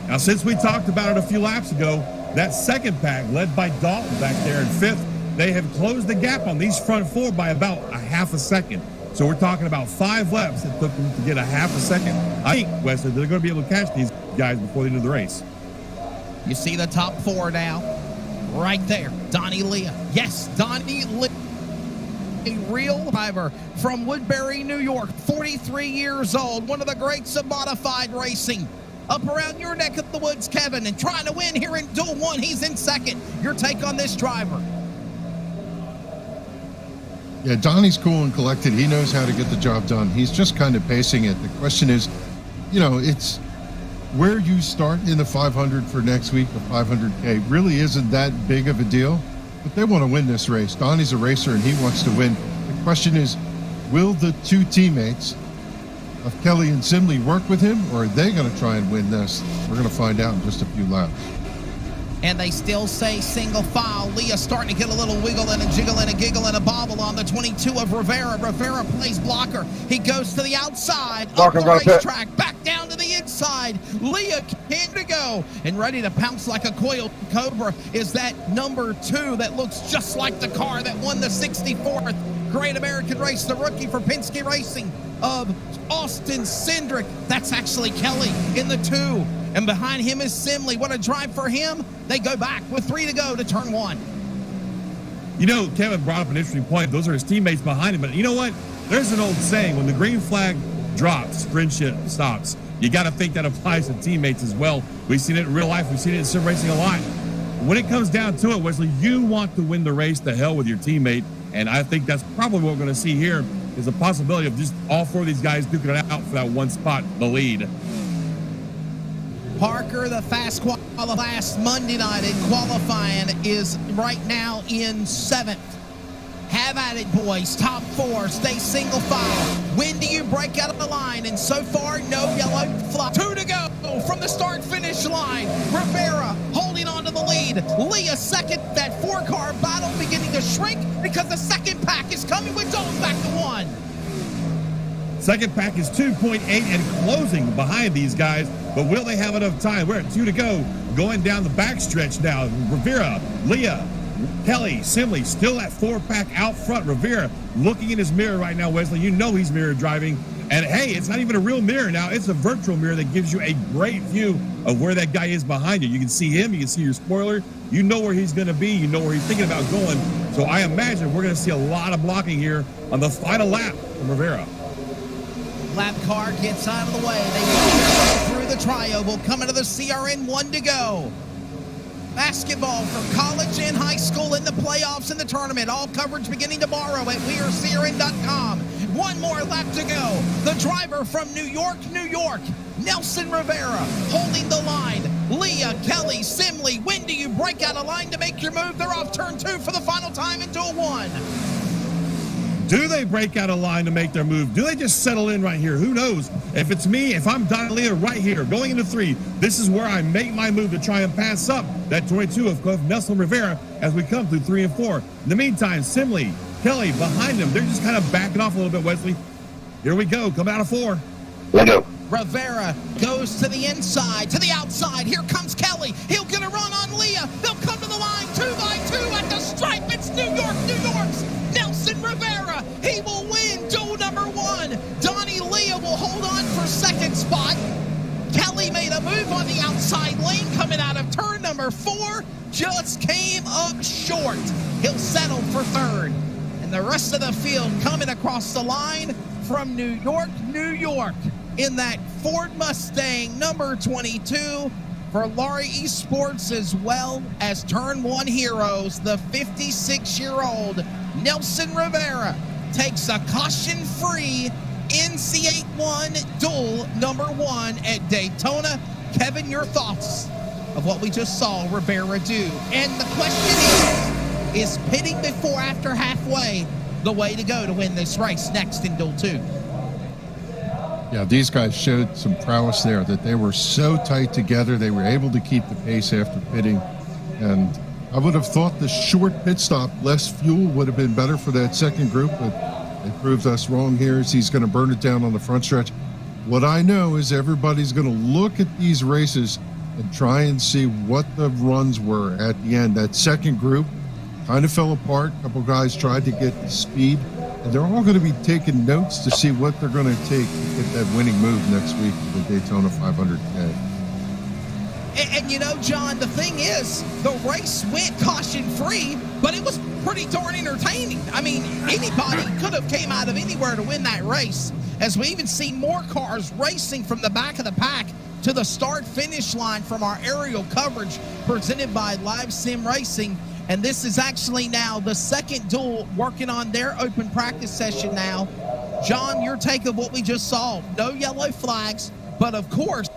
Now, since we talked about it a few laps ago, that second pack led by Dalton back there in 5th, they have closed the gap on these front 4 by about a half a second. So we're talking about 5 laps it took them to get a half a second. I think, Wesley, they're going to be able to catch these guys before the end of the race. You see the top 4 now. Right there. Donnie Leah. Yes, Donnie Leah. A real driver from Woodbury, New York. 43 years old. One of the greats of modified racing. Up around your neck of the woods, Kevin, and trying to win here in Duel 1. He's in 2nd. Your take on this driver? Yeah, Donnie's cool and collected. He knows how to get the job done. He's just kind of pacing it. The question is, you know, it's where you start in the 500 for next week, the 500K, really isn't that big of a deal. But they want to win this race. Donnie's a racer, and he wants to win. The question is, will the 2 teammates of Kelly and Simley work with him, or are they going to try and win this? We're going to find out in just a few laps. And they still say single file. Leah starting to get a little wiggle and a jiggle and a giggle and a bobble on the 22 of Rivera. Rivera plays blocker. He goes to the outside of the racetrack, back down to the inside. Leah can to go and ready to pounce like a coiled cobra is that number 2 that looks just like the car that won the 64th Great American Race, the rookie for Penske Racing of Austin Cindric. That's actually Kelly in the 2. And behind him is Simley. What a drive for him. They go back with 3 to go to turn 1. You know, Kevin brought up an interesting point. Those are his teammates behind him. But you know what? There's an old saying, when the green flag drops, friendship stops. You got to think that applies to teammates as well. We've seen it in real life. We've seen it in sim racing a lot. When it comes down to it, Wesley, you want to win the race to hell with your teammate. And I think that's probably what we're going to see here is a possibility of just all 4 of these guys duking it out for that 1 spot, the lead. Parker, the fast last Monday night in qualifying, is right now in 7th. Have at it, boys. Top 4. Stay single file. When do you break out of the line? And so far, no yellow flag. 2 to go from the start-finish line. Rivera holding on to the lead. Leah 2nd. That 4-car battle beginning to shrink because the second pack is coming with Dalton back to 1. Second pack is 2.8 and closing behind these guys, but will they have enough time? We're at 2 to go, going down the backstretch now. Rivera, Leah, Kelly, Simley, still at 4-pack out front. Rivera looking in his mirror right now, Wesley. You know he's mirror driving. And hey, it's not even a real mirror now. It's a virtual mirror that gives you a great view of where that guy is behind you. You can see him. You can see your spoiler. You know where he's going to be. You know where he's thinking about going. So I imagine we're going to see a lot of blocking here on the final lap from Rivera. Lap car gets out of the way. They go through the tri-oval, coming to the CRN. 1 to go. Basketball for college and high school in the playoff playoffs in the tournament. All coverage beginning tomorrow at wearecrn.com. One more lap to go. The driver from New York, New York, Nelson Rivera, holding the line. Leah, Kelly, Simley, when do you break out of line to make your move? They're off turn 2 for the final time into a 1. Do they break out of line to make their move? Do they just settle in right here? Who knows? If it's me, if I'm Donnie Leah right here, going into 3, this is where I make my move to try and pass up that 22 of Nelson Rivera as we come through 3 and 4. In the meantime, Simley, Kelly behind them. They're just kind of backing off a little bit, Wesley. Here we go. Come out of 4. Let go. Rivera goes to the inside, to the outside. Here comes Kelly. He'll get a run on Leah. They'll come to the line 2 by 2 at the stripe. It's New York, New York's Nelson Rivera. He will win duel number 1. Donnie Leah will hold on for second spot. Kelly made a move on the outside lane coming out of turn number 4. Just came up short. He'll settle for third. And the rest of the field coming across the line from New York, New York, in that Ford Mustang number 22 for Laurie Esports, as well as turn 1 heroes. The 56-year-old Nelson Rivera takes a caution-free NC811 duel number 1 at Daytona. Kevin, your thoughts of what we just saw Rivera do? And the question is pitting before after halfway the way to go to win this race next in duel 2? Yeah, these guys showed some prowess there, that they were so tight together. They were able to keep the pace after pitting. And I would have thought the short pit stop, less fuel, would have been better for that second group, but it proved us wrong here as he's going to burn it down on the front stretch. What I know is everybody's going to look at these races and try and see what the runs were at the end. That second group kind of fell apart. A couple guys tried to get the speed. And they're all going to be taking notes to see what they're going to take to get that winning move next week for the Daytona 500K. And you know, John, the thing is, the race went caution-free, but it was pretty darn entertaining. I mean, anybody could have came out of anywhere to win that race, as we even see more cars racing from the back of the pack to the start-finish line from our aerial coverage presented by Live Sim Racing. And this is actually now the second duel working on their open practice session now. John, your take of what we just saw. No yellow flags, but of course,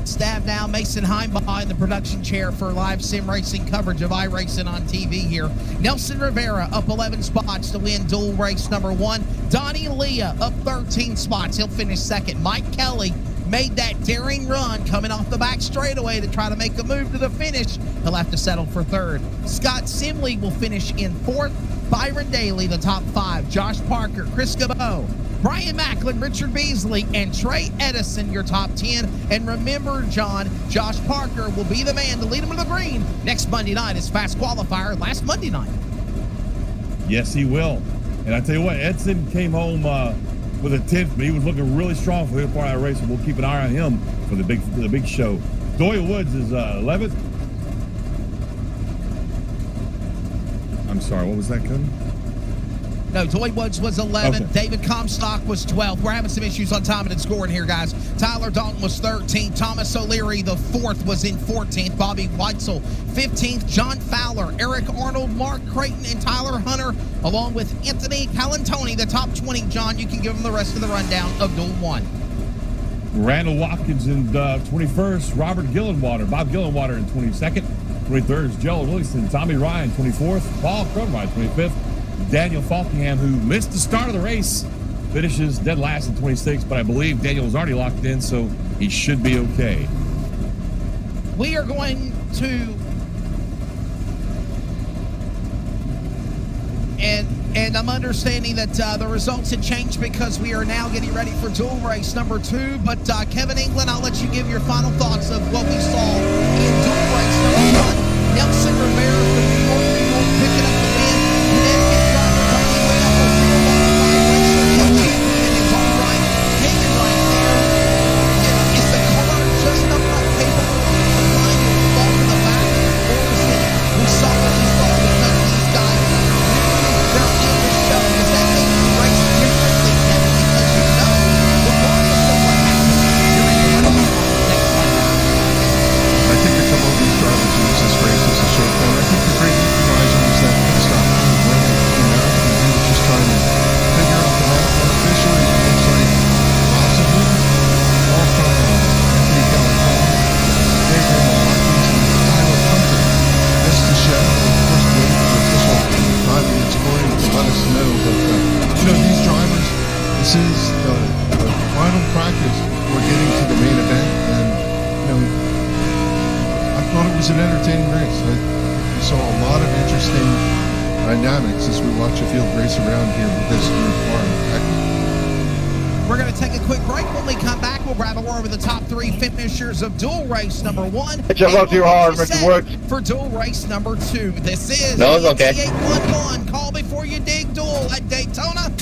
staff now, Mason Heimbaugh in the production chair for Live Sim Racing coverage of iRacing on TV here. Nelson Rivera up 11 spots to win dual race number 1. Donnie Leah up 13 spots. He'll finish second. Mike Kelly made that daring run coming off the back straightaway to try to make a move to the finish. He'll have to settle for third. Scott Simley will finish in 4th. Byron Daly, the top 5. Josh Parker, Chris Cabot, Brian Macklin, Richard Beasley, and Trey Edison, your top 10. And remember, John, Josh Parker will be the man to lead him to the green next Monday night. His fast qualifier last Monday night. Yes, he will. And I tell you what, Edson came home with a 10th, but he was looking really strong for his part of that race, and we'll keep an eye on him for the big show. Doyle Woods is 11th. I'm sorry, what was that, Cody? No, Toy Woods was 11th. Okay. David Comstock was 12th. We're having some issues on timing and scoring here, guys. Tyler Dalton was 13th. Thomas O'Leary, the 4th, was in 14th. Bobby Weitzel, 15th. John Fowler, Eric Arnold, Mark Creighton, and Tyler Hunter, along with Anthony Calantoni, the top 20. John, you can give them the rest of the rundown of Duel 1. Randall Watkins in 21st. Robert Gillenwater, Bob Gillenwater in 22nd. 23rd is Joe Williamson. Tommy Ryan, 24th. Paul Crumride, 25th. Daniel Falkingham, who missed the start of the race, finishes dead last in 26, but I believe Daniel was already locked in, so he should be okay. We are going to, and I'm understanding that the results had changed because we are now getting ready for dual race number 2. But Kevin England, I'll let you give your final thoughts of what we saw in dual race number 1. Nelson Rivera from New York, picking up the win. Connecticut driver coming way up with fuel qualified racer, champion in his own right, hanging right there. Is the car just not capable of supplying the fall in the back, or is it we saw what we saw because these guys they're in the show? Does that make you race differently, Kevin? Because you know, regardless of what happens, you're in the running next time. I think a couple of these drivers use this race as a showdown. I think the great equalizer was that pit stop when he was just trying to figure out the route artificially. It looks like possibly all from Anthony California, Gabriel Marquez, and Tyler Hunter missed the show. Of course, waiting for official timing and scoring to let us know. But these drivers, this is the final practice before getting to the main event, and I thought it was an entertaining race. We saw a lot of interesting dynamics as we watch the field race around here with this new car. We're going to take a quick break. When we come back, we'll grab a word with the top 3 finishers of dual race number 1. Jump up too hard, Mr. Woods. For dual race number 2. This is No, it's okay. NC811. Call before you dig duel at Daytona.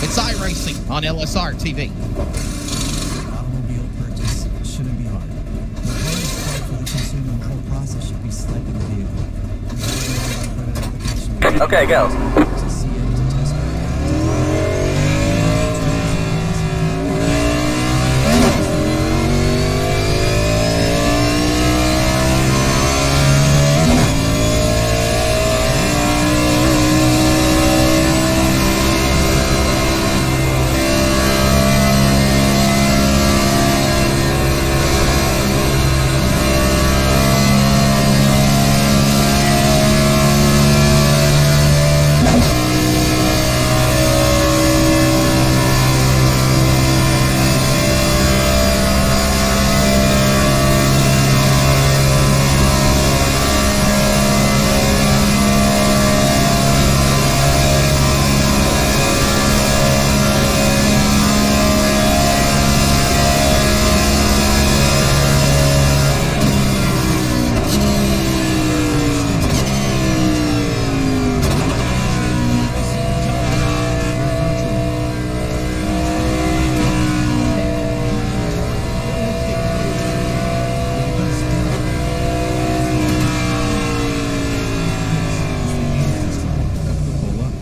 It's iRacing on LSR TV. Automobile purchase shouldn't be hard. The hardest part for the consumer, the whole process should be selecting the vehicle. Okay, go. To see it, to test it.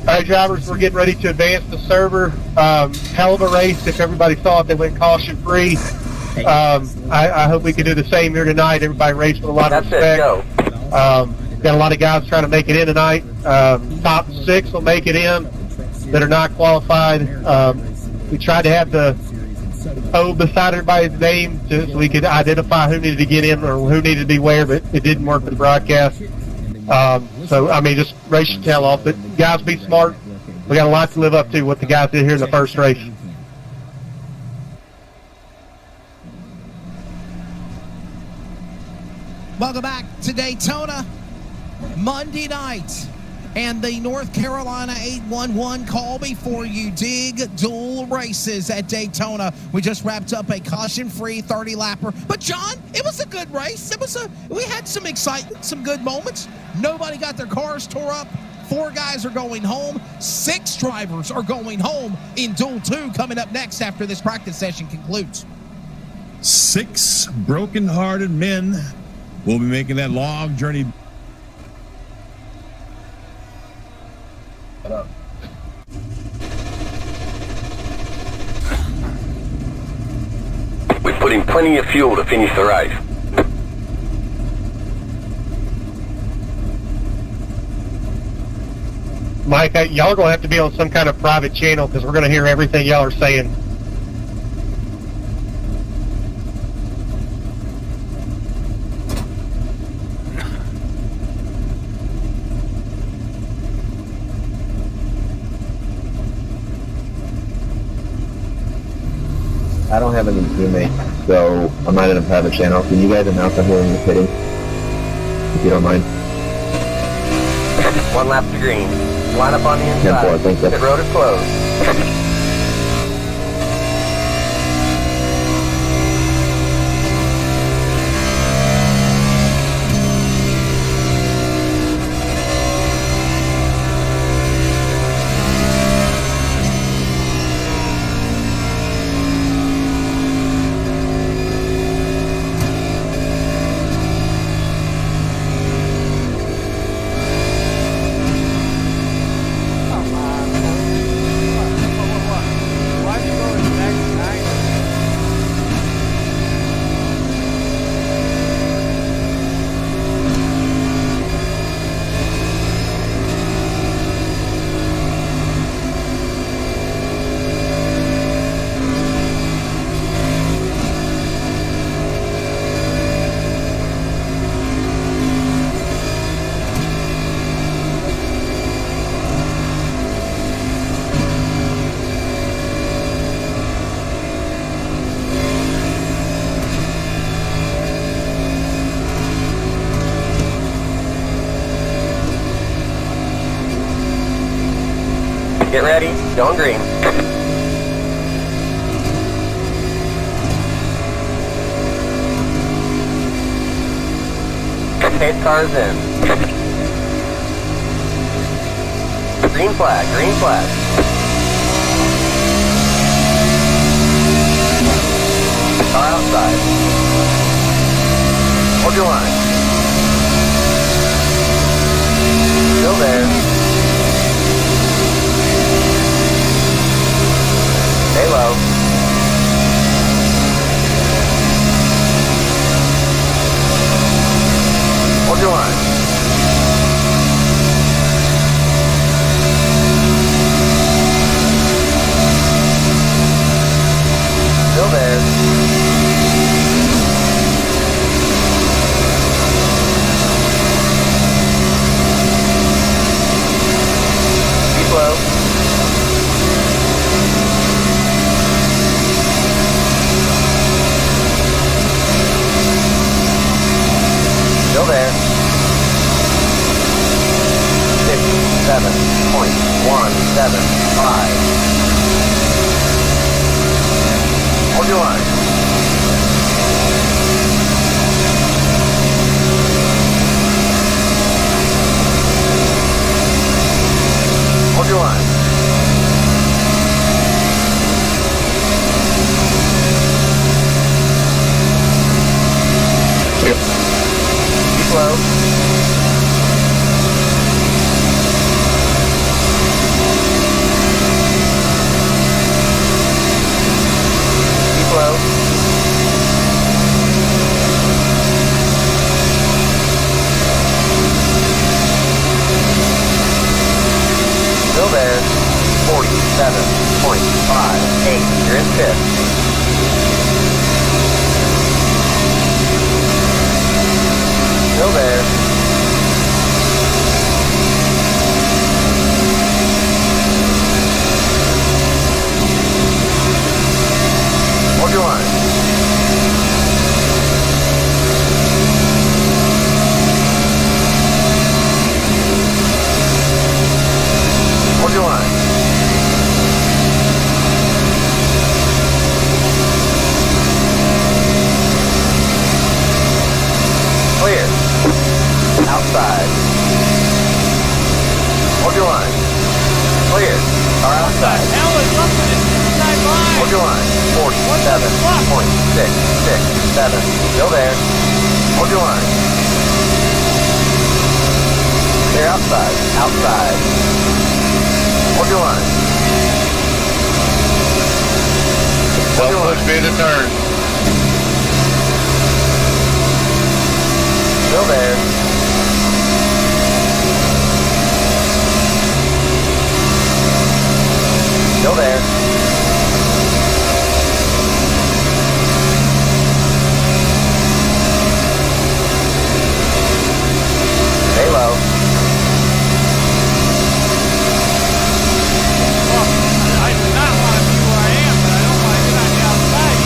All right, drivers, we're getting ready to advance the server. Hell of a race. If everybody saw it, they went caution-free. I hope we can do the same here tonight. Everybody raced with a lot of respect. Got a lot of guys trying to make it in tonight. Top 6 will make it in that are not qualified. We tried to have the O beside everybody's name so we could identify who needed to get in or who needed to be where, but it didn't work for the broadcast. So, I mean, just race your tail off. But guys, be smart. We got a lot to live up to what the guys did here in the first race. Welcome back to Daytona. Monday night. And the North Carolina 811 call before you dig dual races at Daytona. We just wrapped up a caution-free 30-lapper. But, John, it was a good race. We had some excitement, some good moments. Nobody got their cars tore up. 4 guys are going home. 6 drivers are going home in Duel 2 coming up next after this practice session concludes. 6 broken-hearted men will be making that long journey. We put in plenty of fuel to finish the race. Mike, y'all are going to have to be on some kind of private channel because we're going to hear everything y'all are saying. I don't have any teammates, so I'm not in a private channel. Can you guys announce I'm hearing you hitting? If you don't mind. 1 lap to green. Line up on the inside. 10-4, thank you. Pit road is closed. Come on, what? Why do you go in back 9? Get ready. Going green. Pace car is in. Green flag, green flag. Car outside. Hold your line. Still there. Stay low. Hold your line. Still there. Keep low. Still there. 57.175. Hold your line. Hold your line. Keep low. Keep low. Still there. 47.58. You're in fifth. Still there. Hold your line. Hold your line. Clear. Outside. Hold your line. Clear. Car outside. Hell is up in this inside line. Hold your line. 47.667. Still there. Hold your line. Clear outside. Outside. Hold your line. Hold your line. Be the turn. Still there. Still there. Stay low. I do not want to be where I am, but I don't want to get on the outside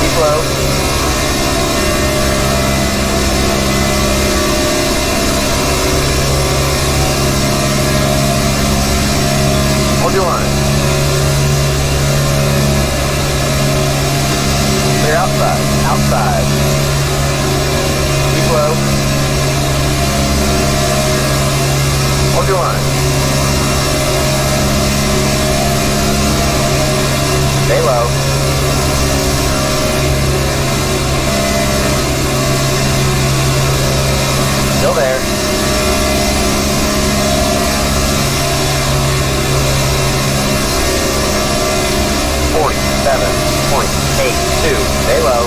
Keep low. Hold your line. Clear outside. Outside. Keep low. Hold your line. Stay low. Still there. .82. Stay low.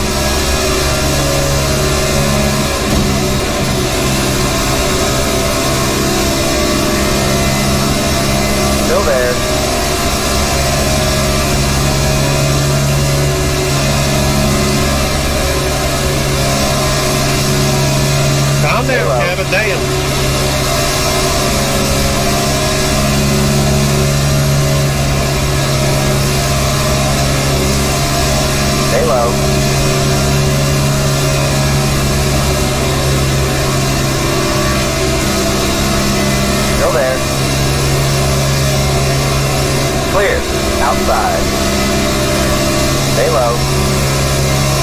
Still there. Calm down, Kevin. Damn. Stay low. Still there. Clear. Outside. Stay low.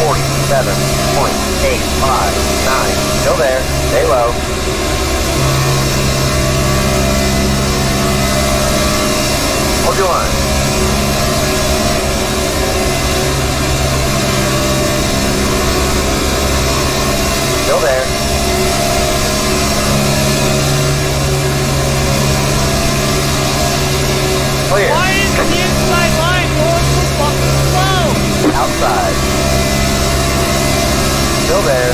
47.859. Still there. Stay low. Hold your line. Still there. Clear. Why is the inside line going so fucking slow? Outside. Still there.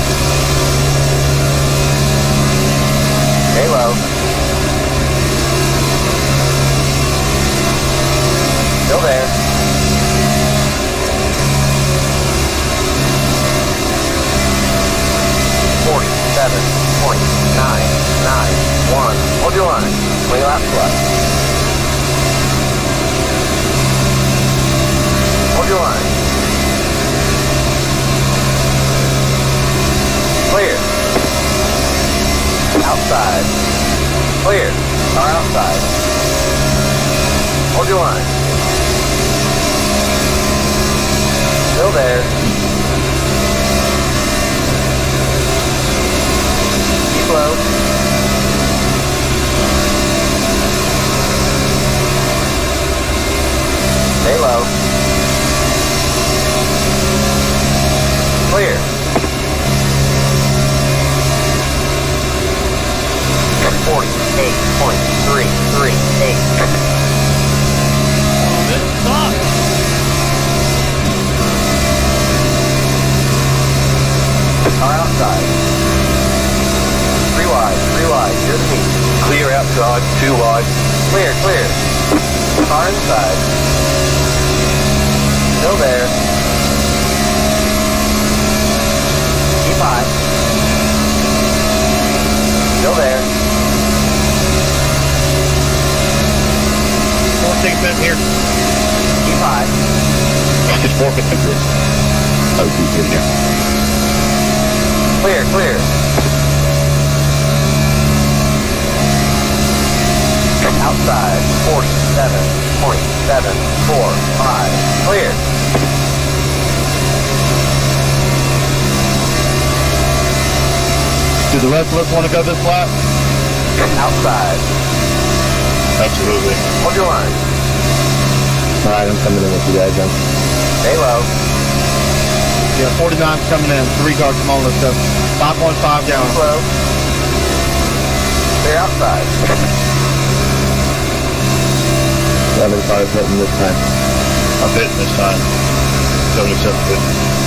Stay low. Still there. .991. Hold your line. Swing left left. Hold your line. Clear. Outside. Clear. Car outside. Hold your line. Still there. Keep low. Stay low. Clear. 48.338. Oh, this sucks. Car outside. 3 wide, near the meet. Clear outside, 2 wide. Clear. Car inside. Still there. Keep high. Still there. 14 here. Keep high. Just forfeit the grid. Oh, he's in here. Clear. Outside, 47.745. Clear. Do the rest of us want to go this lap? Outside. Absolutely. Hold your line. Alright, I'm coming in with you guys then. Stay low. Yeah, 49's coming in. 3 cars, come on, let's go. 5.5 down. Keep low. Clear outside. 7 cars hitting this time. I'm hitting this time. 7750.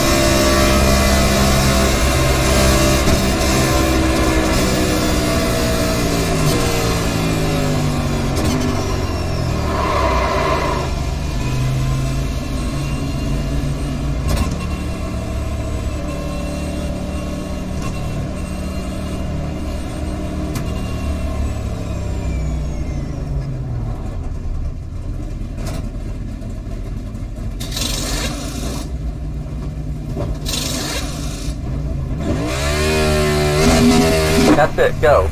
That's it, go.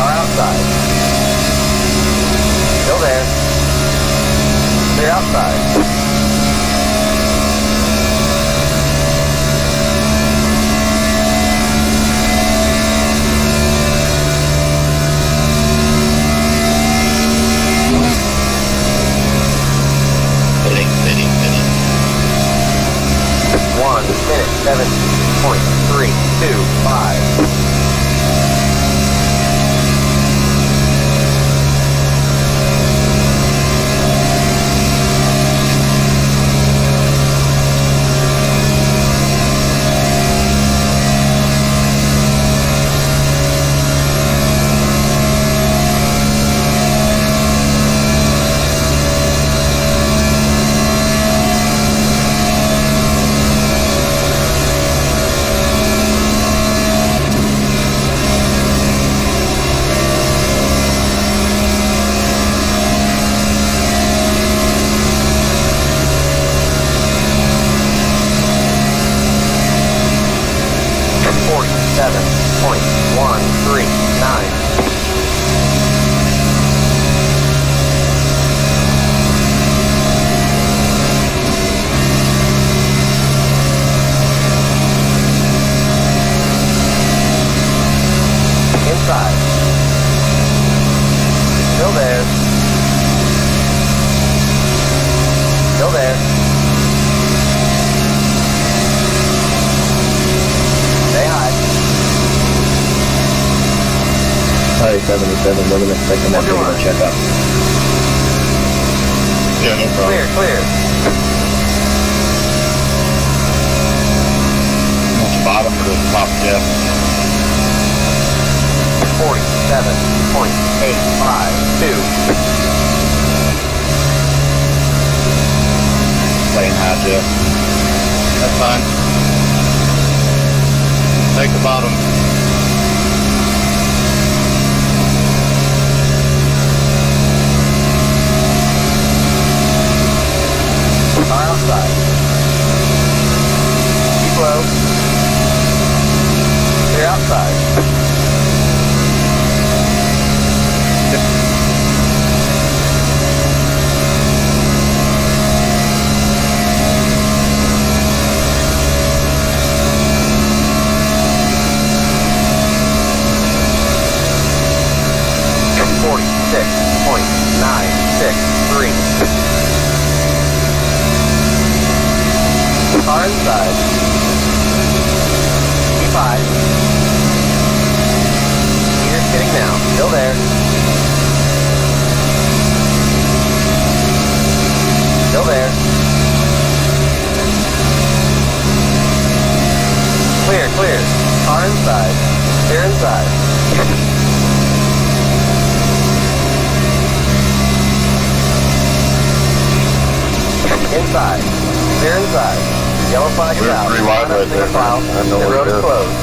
Car outside. Still there. Clear outside. Fitting. 1 minute 17.325. Highway 77, we're gonna expect them to check up. Yeah, no problem. Clear, clear. What's the bottom or the top, Jeff? 47.852. Playing high, Jeff. That's fine. Take the bottom. Car outside. Keep low. Clear outside. Car inside. Keep high. Meter's getting down. Still there. Still there. Clear, clear. Car inside. Clear inside. Inside. Clear inside. Yellow flag is out. Pretty wide right there. The road is closed.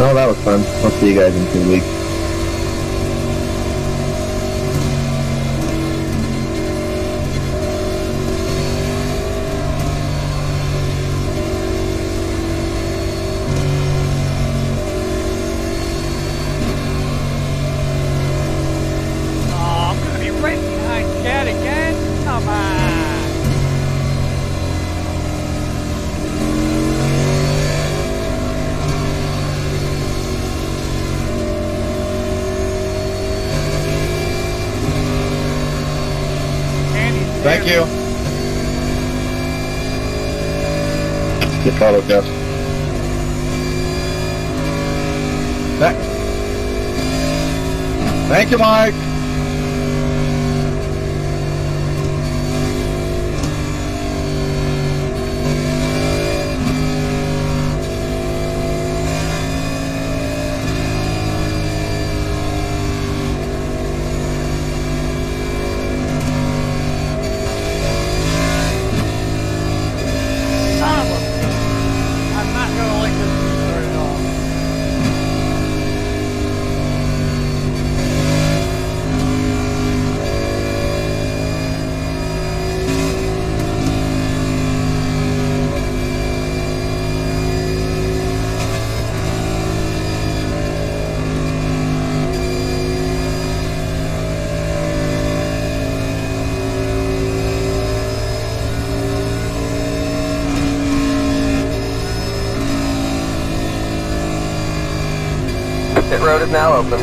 No, that was fun. I'll see you guys in 2 weeks. Oh, I'm gonna be right behind Chad again. Come on. Andy's Thank there. you. Get followed, Jeff. Thank you, Mike. Son of a bitch. I'm not gonna like this restart at all. Pit road is now open.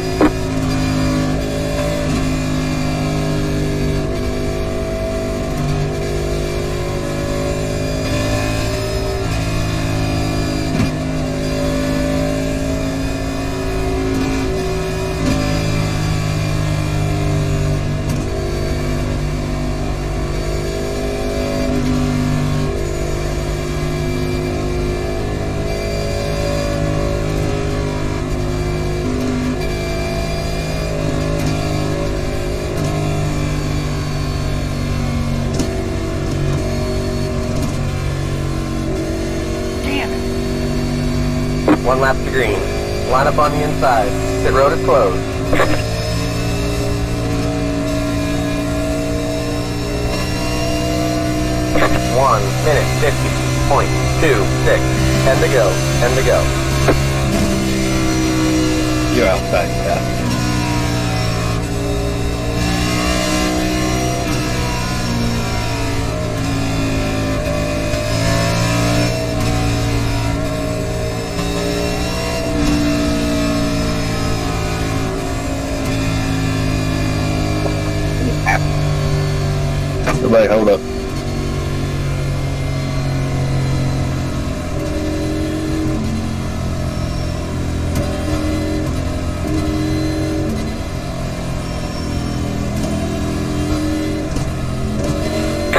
Damn it. One lap to green. Line up on the inside. Pit road is closed. 1 minute 50.26. 10 to go. 10 to go. You're outside, Jeff. Everybody hold up.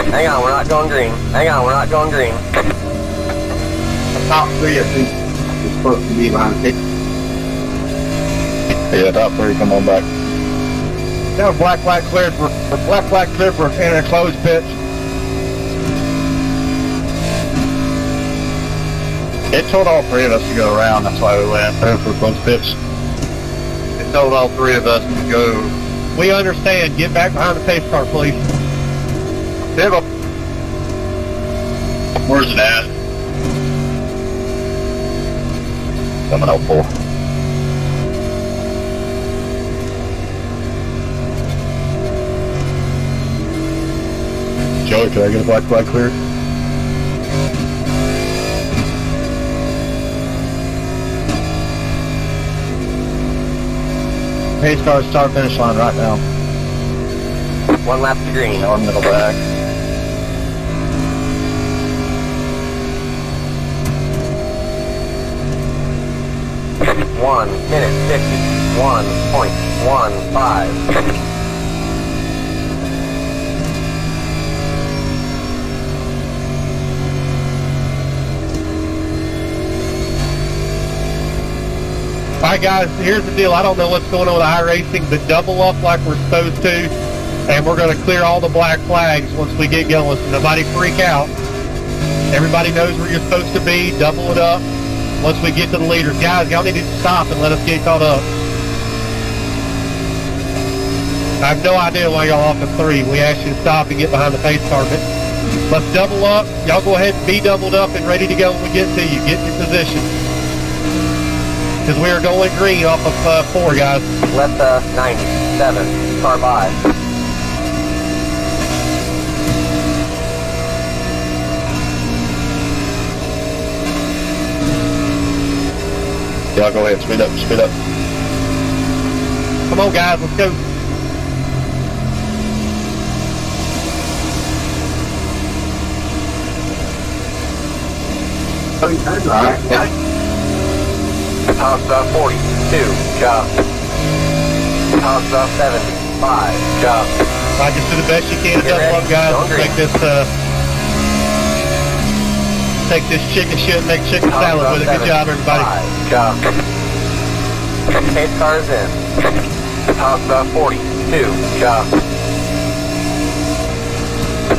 Hang on, we're not going green. Hang on, we're not going green. Top three, I think, is supposed to be behind six. Yeah, top three, come on back. Now black flag cleared for in a closed pit. It told all three of us to go around, that's why we went for close pits. It told all three of us to go. We understand. Get back behind the pace car, please. Where's it at? Coming out full. Joey, can I get a black flag cleared? Pace car start finish line right now. One lap to green. Now I'm middle back. One minute 51.15. All right, guys, here's the deal. I don't know what's going on with iRacing, but double up like we're supposed to, and we're going to clear all the black flags once we get going, so nobody freak out. Everybody knows where you're supposed to be. Double it up. once we get to the leaders. Guys, y'all need to stop and let us get caught up. I have no idea why y'all off at 3. We asked you to stop and get behind the pace car, but let's double up. Y'all go ahead and be doubled up and ready to go when we get to you. Get in your position. Because we are going green off of 4, guys. Left 97, car by. Y'all go ahead, speed up, speed up. Come on, guys, let's go. Alright. Tops 42, job. Tops 75, job. I just do the best you can to Get double up, ready. guys. Go Let's green. take this chicken shit and make chicken salad with it. Good job, everybody. Job. Pace car is in. Tops 42, job.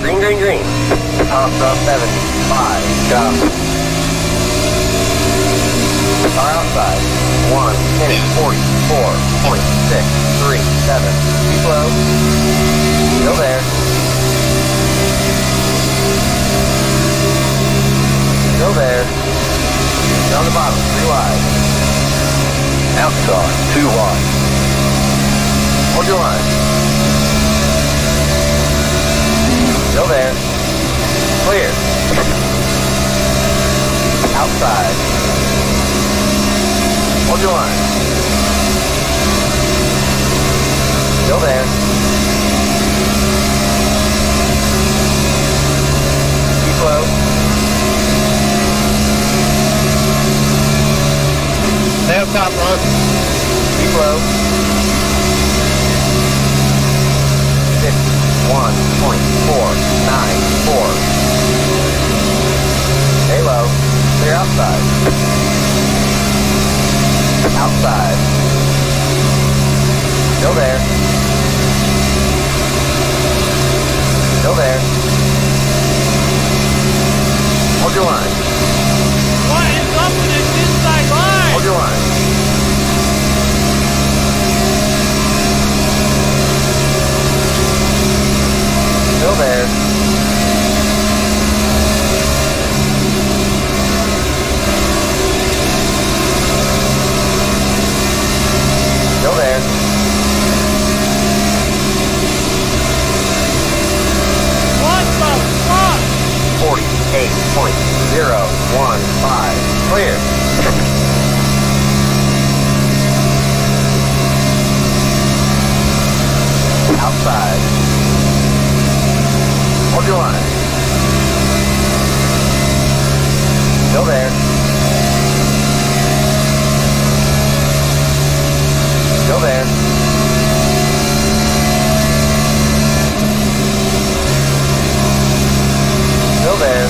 Green, green, green. Tops 75, job. Car outside. 1 minute 44.637. Keep low. Still there. Still there. Down the bottom, 3 wide. Outside, 2 wide. Hold your line. Still there. Clear. Outside. Hold your line. Still there. Keep low. Stay up top, Ron. Keep low. 51.494. Stay low. Clear outside. Outside. Still there. Still there. Hold your line. What is up with this inside line? Hold your line. Still there. Still there. What the fuck? 48.015. Clear. Outside. Hold your line. Still there. Still there. Still there.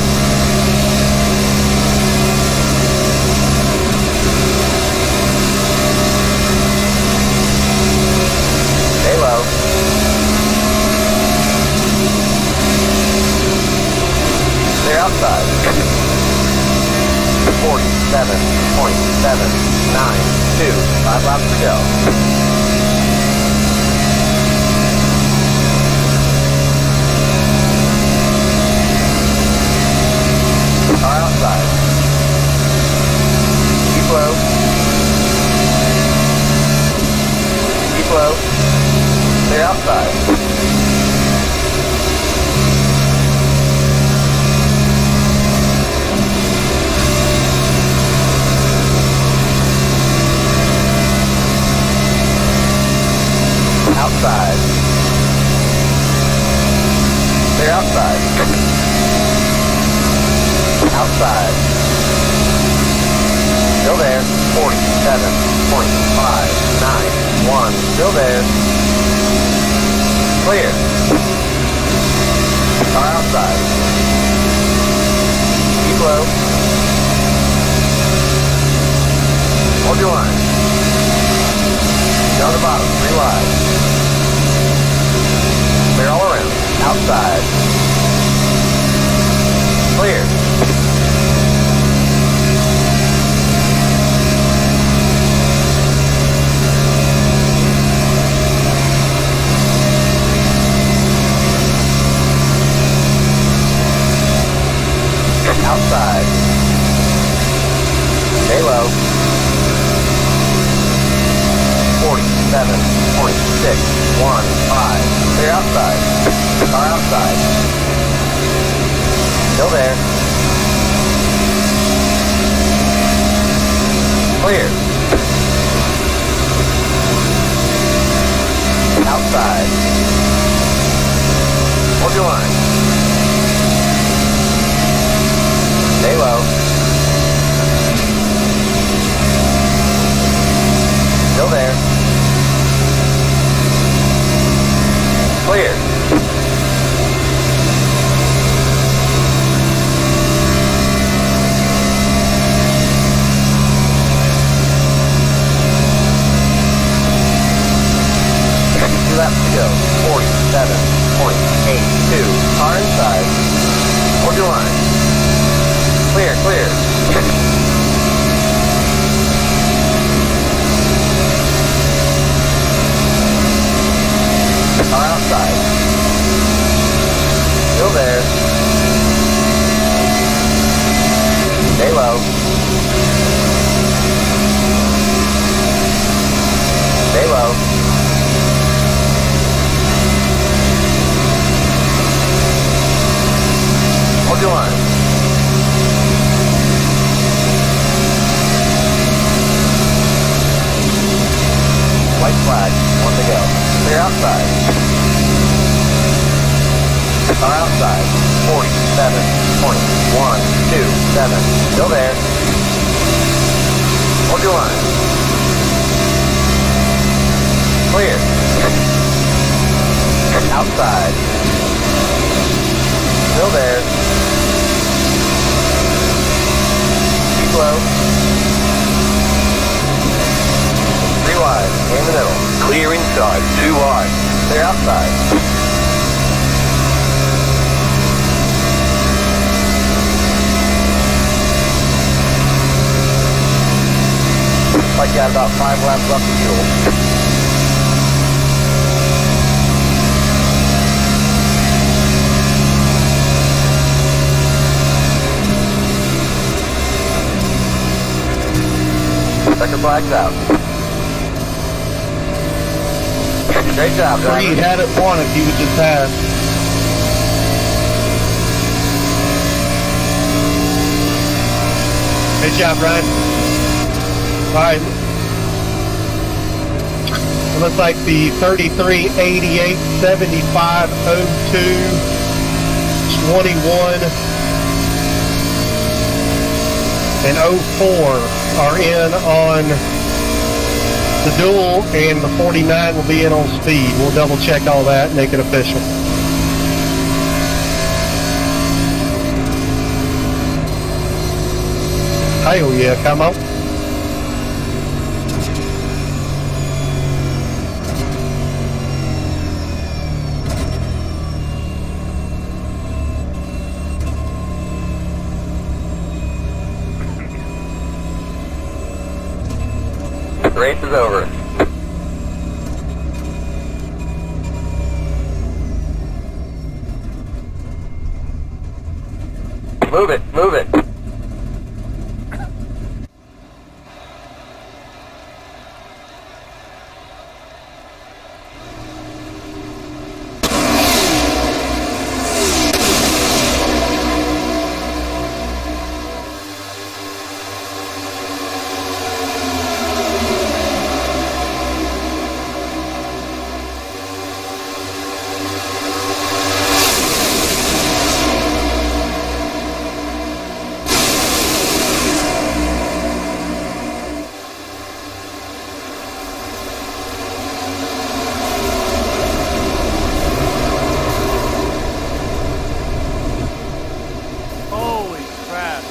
Stay low. Clear outside. 47.792. 5 laps to go. Car outside. Keep low. Keep low. Clear outside. Outside. Clear outside. Outside. Still there. 47.591. Still there. Clear. Car outside. Keep low. Hold your line. Down the bottom, 3 wide. Clear all around. Outside. Clear. Still there. Clear. Outside. Hold your line. Stay low. Still there. Clear. Laps to go. 47.82. Car inside. Hold your line. Clear, clear. Car outside. Still there. Stay low. Stay low. Hold your line. White flag, on the go. Clear outside. Car outside. 47.127. Still there. Hold your line. Clear. Outside. Still there. Keep low. 3 wide. In the middle. Clear inside. 2 wide. Clear outside. Looks like you got about 5 laps left of fuel. Checker flag's out. Great job, driver. Reed had it won if he would just pass. Good job, Ryan. All right. It looks like the 33, 88, 75, 02, 21, and 04 are in on the dual, and the 49 will be in on speed. We'll double check all that and make it official. Hell yeah, come on. The race is over. Move it, move it. Holy crap.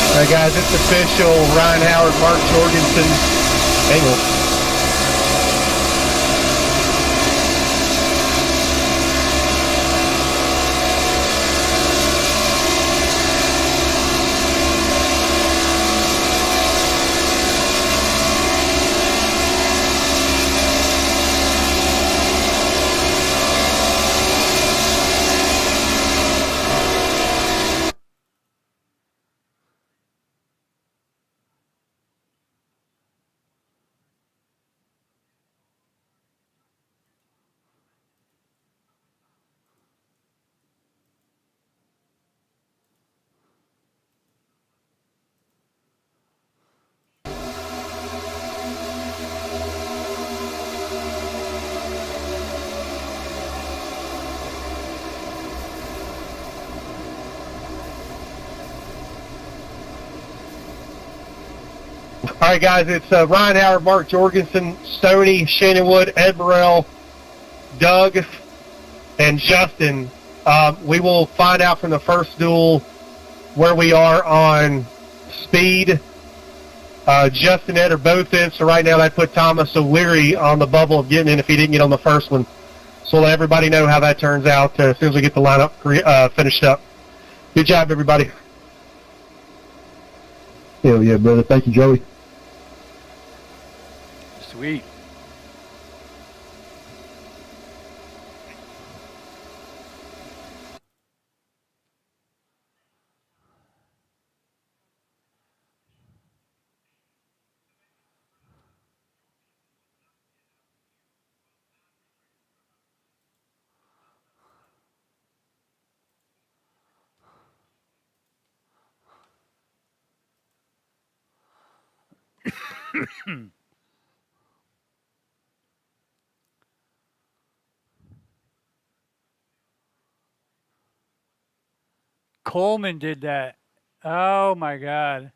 All right, guys, it's official. Ryan Howard, Mark Jorgensen, Engel. All right, guys, it's Ryan Howard, Mark Jorgensen, Stoney, Shannon Wood, Ed Burrell, Doug, and Justin. We will find out from the first duel where we are on speed. Justin and Ed are both in, so right now that put Thomas O'Leary on the bubble of getting in if he didn't get on the first one. So we'll let everybody know how that turns out as soon as we get the lineup finished up. Good job, everybody. Hell yeah, brother. Thank you, Joey. Sweet. Coleman did that. Oh my God.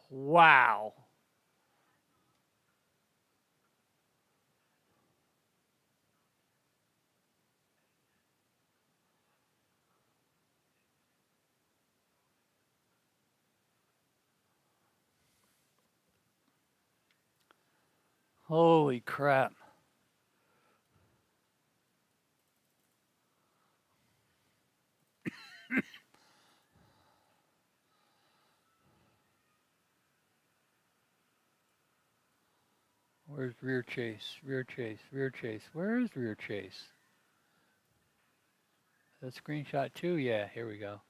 Wow. Holy crap. Where's rear chase? Rear chase, rear chase. Where is rear chase? That screenshot too? Yeah, here we go.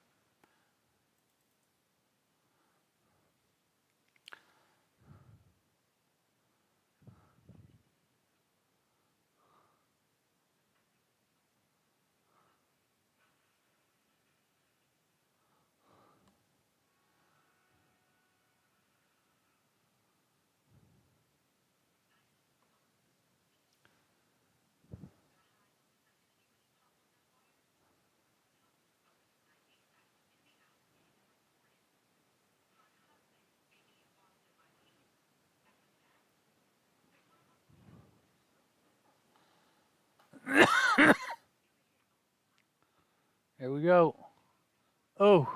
Here we go. Oh.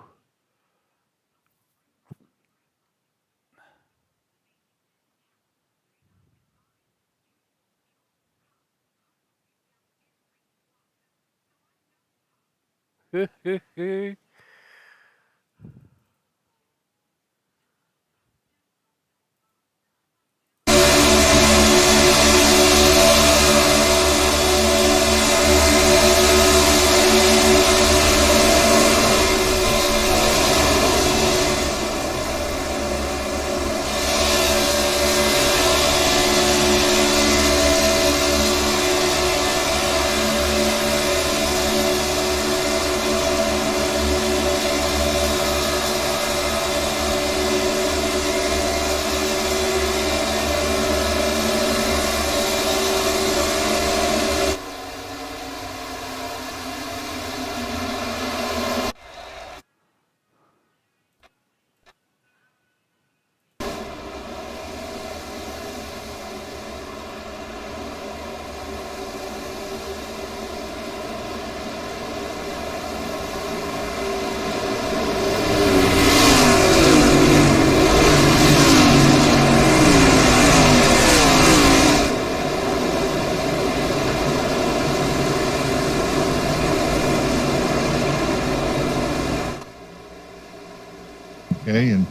Okay, and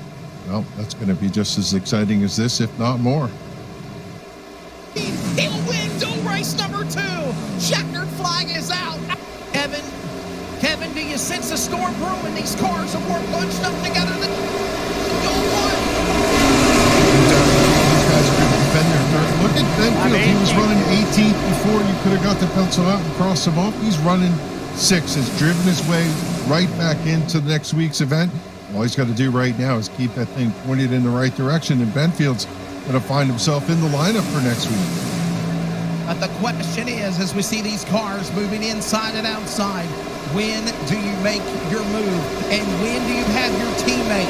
well, that's going to be just as exciting as this, if not more. He'll win dual race number 2. Checkered flag is out. Kevin, do you sense a storm brewing? These cars are more bunched up together than dual one. These guys are going to defend their third. Look at Benfield. He was running 18th before. You could have got the pencil out and crossed him off. He's running 6, has driven his way right back into next week's event. All he's got to do right now is keep that thing pointed in the right direction, and Benfield's going to find himself in the lineup for next week. But the question is, as we see these cars moving inside and outside, when do you make your move? And when do you have your teammate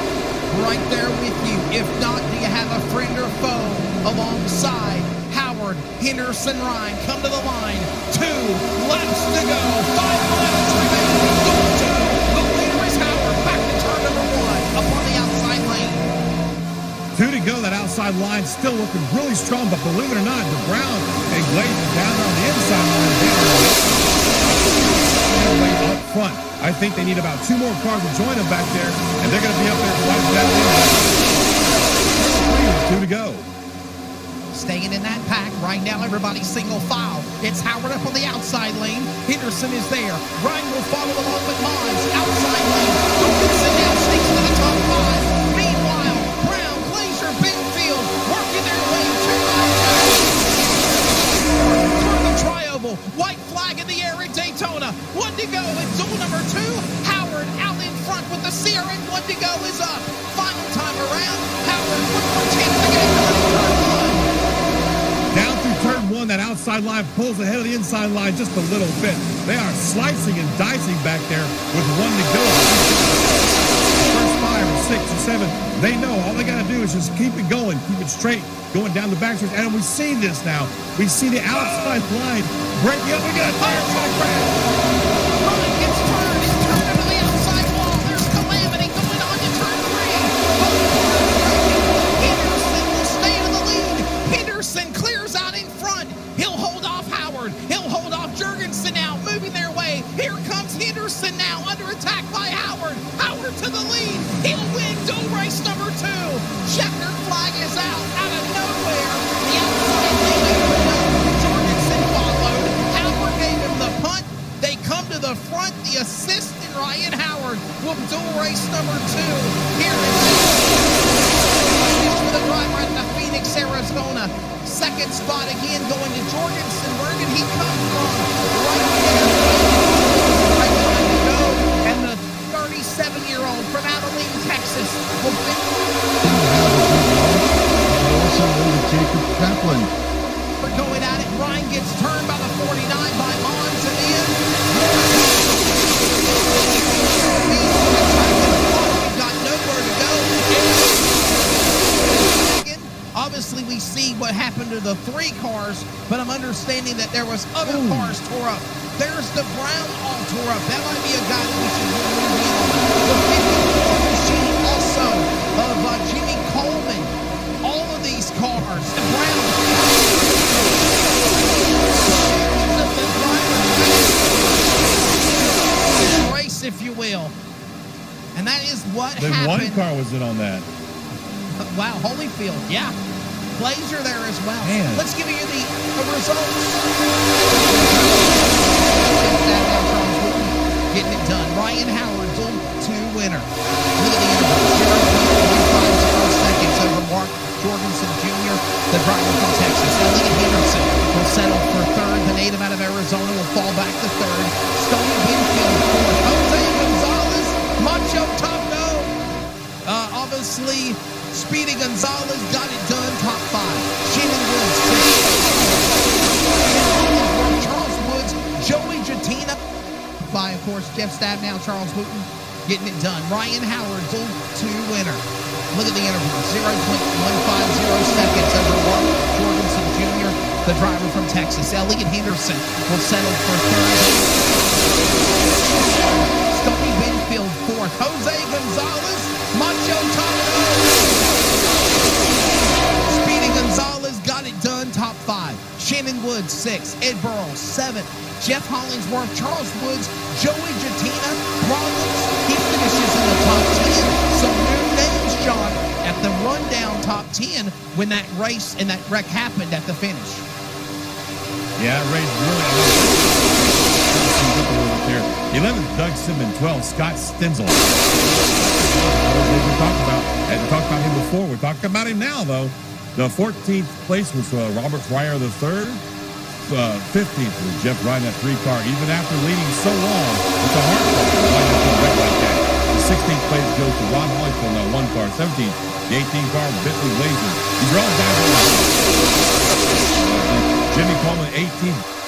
right there with you? If not, do you have a friend or foe alongside? Howard, Henderson, Ryan, come to the line. 2 laps to go. 5 laps remaining. Door 2. The leader is Howard. Back to turn number 1 up on the outside lane. 2 to go. That outside line still looking really strong, but believe it or not, the Brown and Glazer down there on the inside line. Way up front. I think they need about 2 more cars to join them back there, and they're going to be up there right at that 2 to go. Staying in that pack right now, everybody's single file. It's Howard up on the outside lane. Henderson is there. Ryan will follow along with Mons. Outside lane. Robinson now sneaks to the top 5. Meanwhile, Brown, Glazer, Benfield working their way to through the tri-oval. White flag in the air at Daytona. 1 to go in zone number 2. Howard out in front with the CRN. 1 to go is up. Final time around. Howard with more chance to get it. Down through turn 1, that outside line pulls ahead of the inside line just a little bit. They are slicing and dicing back there with 1 to go. First 5 or 6 or 7, they know all they got to do is just keep it going, keep it straight, going down the backstretch. And we see this now. We see the outside line breaking up. We got a tire track crash. Ryan gets turned. He's turned into the outside wall. There's calamity going on to turn 3. Henderson will stay in the lead. Henderson clears out in front. He'll hold off Howard. He'll hold off Jurgensen now, moving their way. Here comes Henderson now, under attack by Howard. Howard to the lead. He'll win dual race number 2. Checkered flag is out of nowhere. The outside lane opened up. Jurgensen followed. Howard gave him the punt. They come to the front. The assist in Ryan Howard will dual race number 2 here in for the driver at the Phoenix, Arizona. Second spot again going to Jorgensen. Where did he come from? Right there. Right time to go. And the 37-year-old from Abilene, Texas will win. Also, Jacob Kaplan. We're going at it. Ryan gets turned by the 49 by Mons and in. We've got nowhere to go. Obviously, we see what happened to the 3 cars, but I'm understanding that there was other cars tore up. There's the Brown all tore up. That might be a guy that we should move in on. The 54 machine also of Jimmy Coleman. All of these cars. The Brown. Race, if you will. And that is what happened. 1 car was in on that. Wow, Holyfield, yeah. Glazer there as well. Man. Let's give you the results. Getting it done. Ryan Howard, 2 winner. Look at the interval. 0.150 seconds over Mark Jorgensen Jr., the driver from Texas. Elliott Henderson will settle for 3rd. The native out of Arizona will fall back to 3rd. Stony Benfield 4th. Jose Gonzalez, Macho Taco. Obviously, Speedy Gonzalez got it done, top 5. Shannon Woods, 6th. Charles Woods, Joey Jatina, by, of course, Jeff Stabnow, Charles Wooten, getting it done. Ryan Howard, 2 winner. Look at the interval, 0.150 seconds over Mark Jorgensen Jr., the driver from Texas. Elliott Henderson will settle for 3rd. Stony Benfield, 4th. Jose Gonzalez, Macho Taco. Speedy Gonzalez got it done, top 5. Shannon Woods, 6th. Ed Burrows, 7th. Jeff Hollingsworth, Charles Woods, Joey Jatina, Rollins. He finishes in the top 10. Some new names, John, at the rundown top 10 when that race and that wreck happened at the finish. Yeah, that race really. 11th, Doug Simmons. 12th, Scott Stenzel. We talked about him before. We're talking about him now, though. The 14th place was Robert Fryer III. 15th was Jeff riding that 3 car. Even after leading so long, it's a hard car to ride that wreck like that. The 16th place goes to Ron Holyfield on that 1 car. 17th, the 18th car, Bentley Glazer. These are all guys. Jimmy Coleman, 18.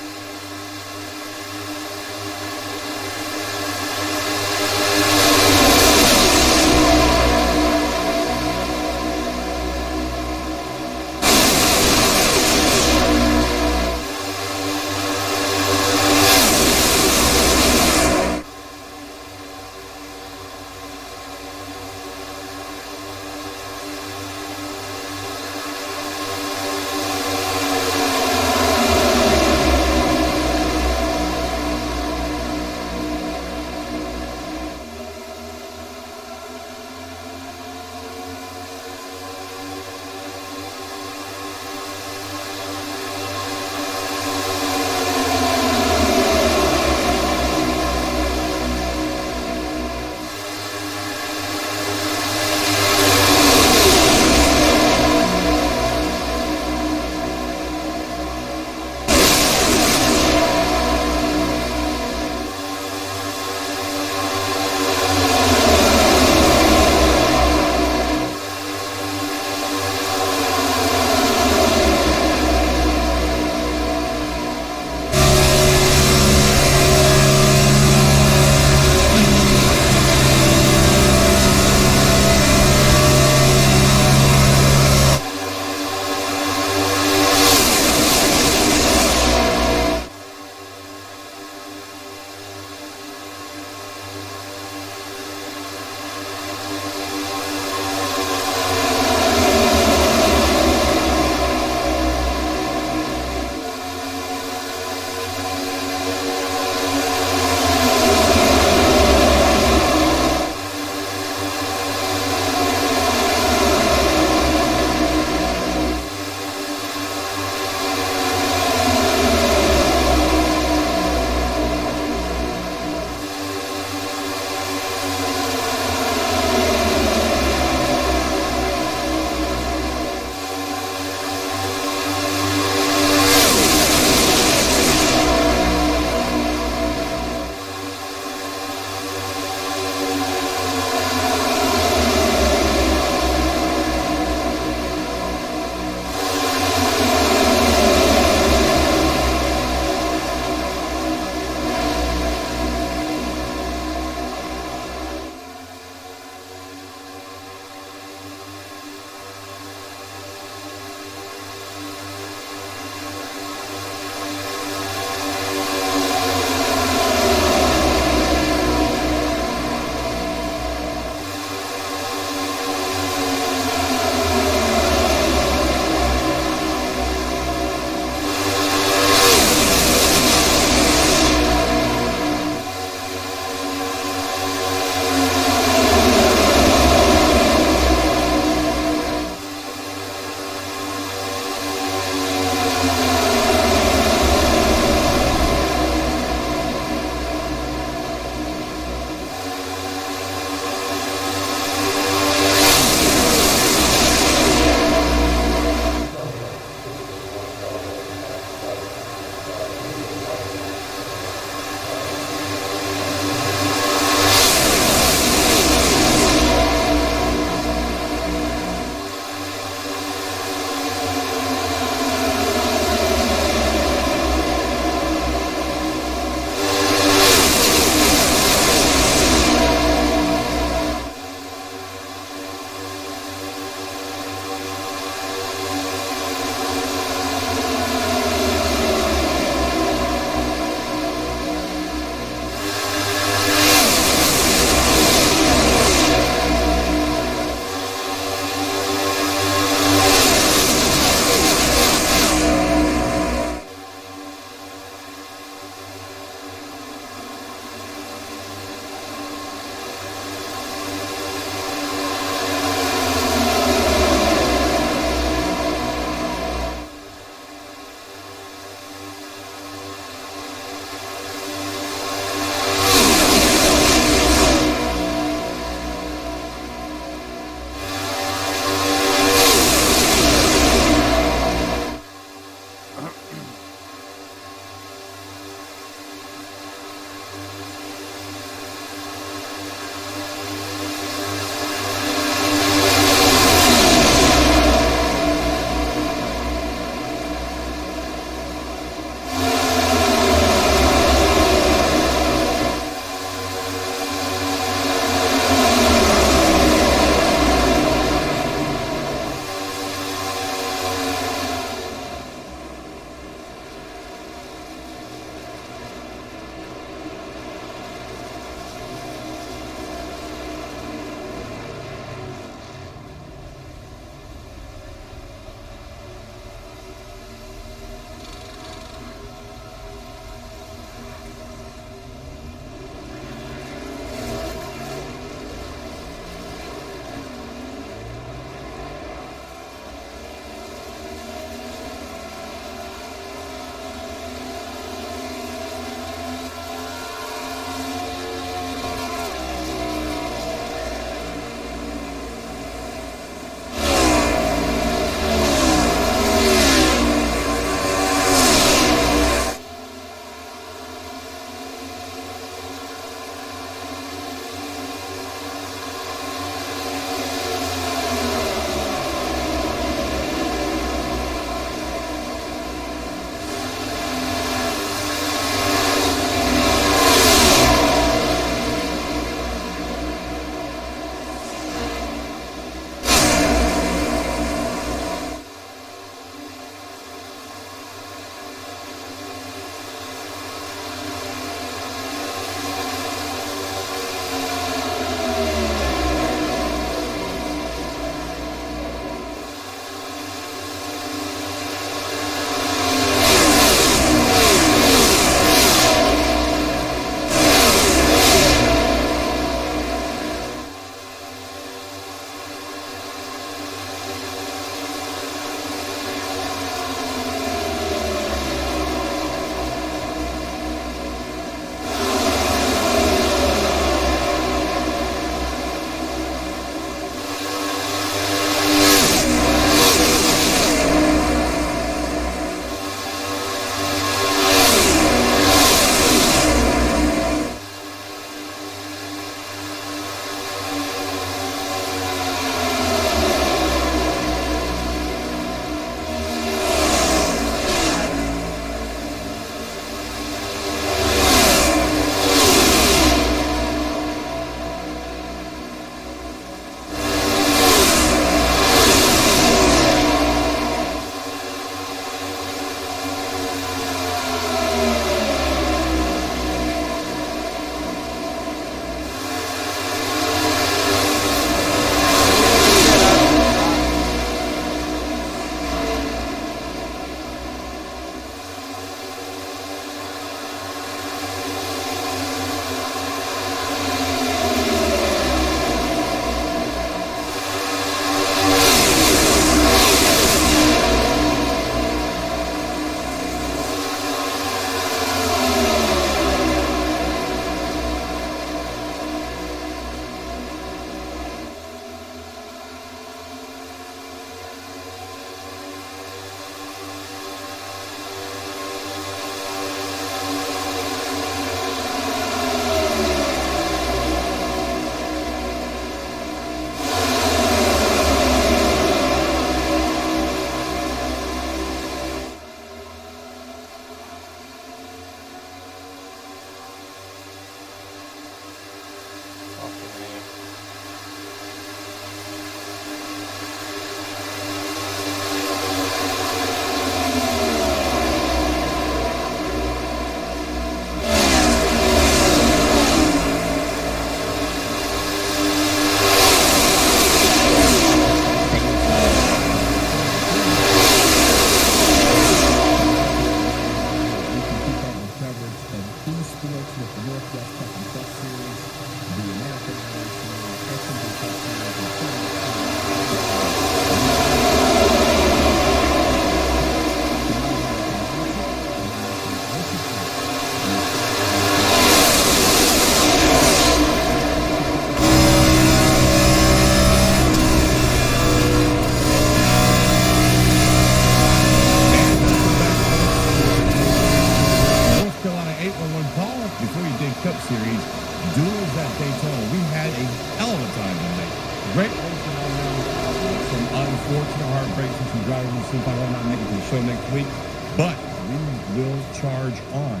but we will charge on.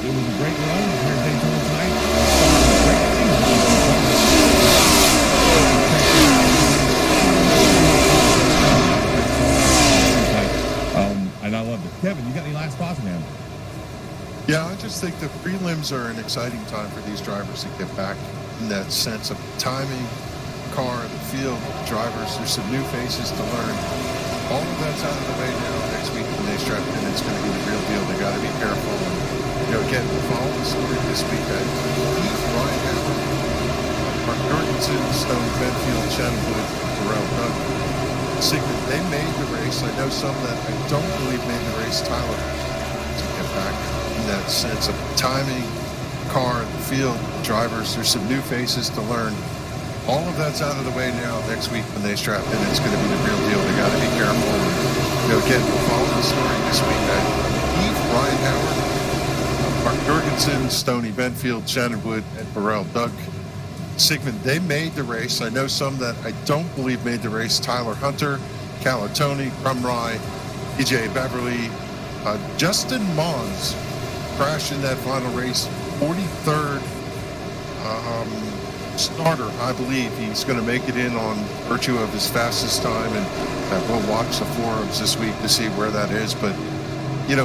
It was a great run here at Daytona tonight. Great and I loved it. Kevin, you got any last thoughts, man? Yeah, I just think the prelims are an exciting time for these drivers to get back in that sense of timing, car, the field, drivers. There's some new faces to learn. All of that's out of the way now. Next week when they strap in, it's going to be the real deal. They got to be careful. And, again, follow the story this weekend. Heath, Ryan Howard, Mark Jorgensen, Stone Benfield, Shannon Wood, Darrell Doug, Sigmund. They made the race. I know some that I don't believe made the race. Tyler to get back in that sense of timing, car, the field, drivers. There's some new faces to learn. All of that's out of the way now. Next week when they strap in, it's going to be the real deal. They got to be careful. And, again, follow the story this weekend. Heath, Ryan Howard, Mark Jorgensen, Stoney Benfield, Shannon Wood, and Burrell Doug. Sigmund, they made the race. I know some that I don't believe made the race. Tyler Hunter, Calatoni, Crumry, EJ Beverly, Justin Mons crashed in that final race, 43rd starter, I believe. He's going to make it in on virtue of his fastest time, and we'll watch the forums this week to see where that is. But,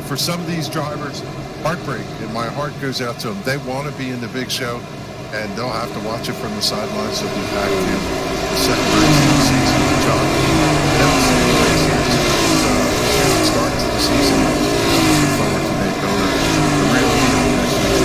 for some of these drivers, heartbreak, and my heart goes out to them. They want to be in the big show, and they'll have to watch it from the sidelines. They'll be back in the second race of the season. John, that was the race here. It's start to the season. Looking forward to Daytona. The real deal next week.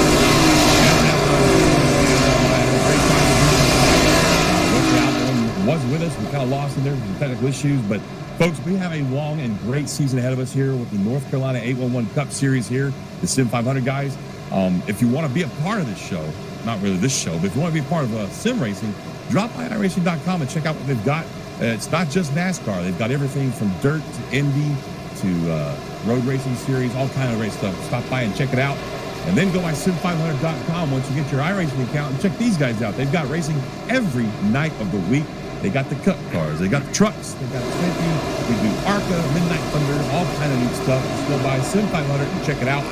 Was with us. We kind of lost in there with technical issues, but folks, we have a long and great season ahead of us here with the North Carolina 811 Cup Series here, the Sim500 guys. If you want to be a part of this show, not really this show, but if you want to be a part of sim racing, drop by iRacing.com and check out what they've got. It's not just NASCAR. They've got everything from dirt to Indy to road racing series, all kind of race stuff. Stop by and check it out. And then go by sim500.com once you get your iRacing account and check these guys out. They've got racing every night of the week. They got the cup cars. They got the trucks. They got Xfinity. We do ARCA, Midnight Thunder, all kind of neat stuff. Just go by Sim500 and check it out.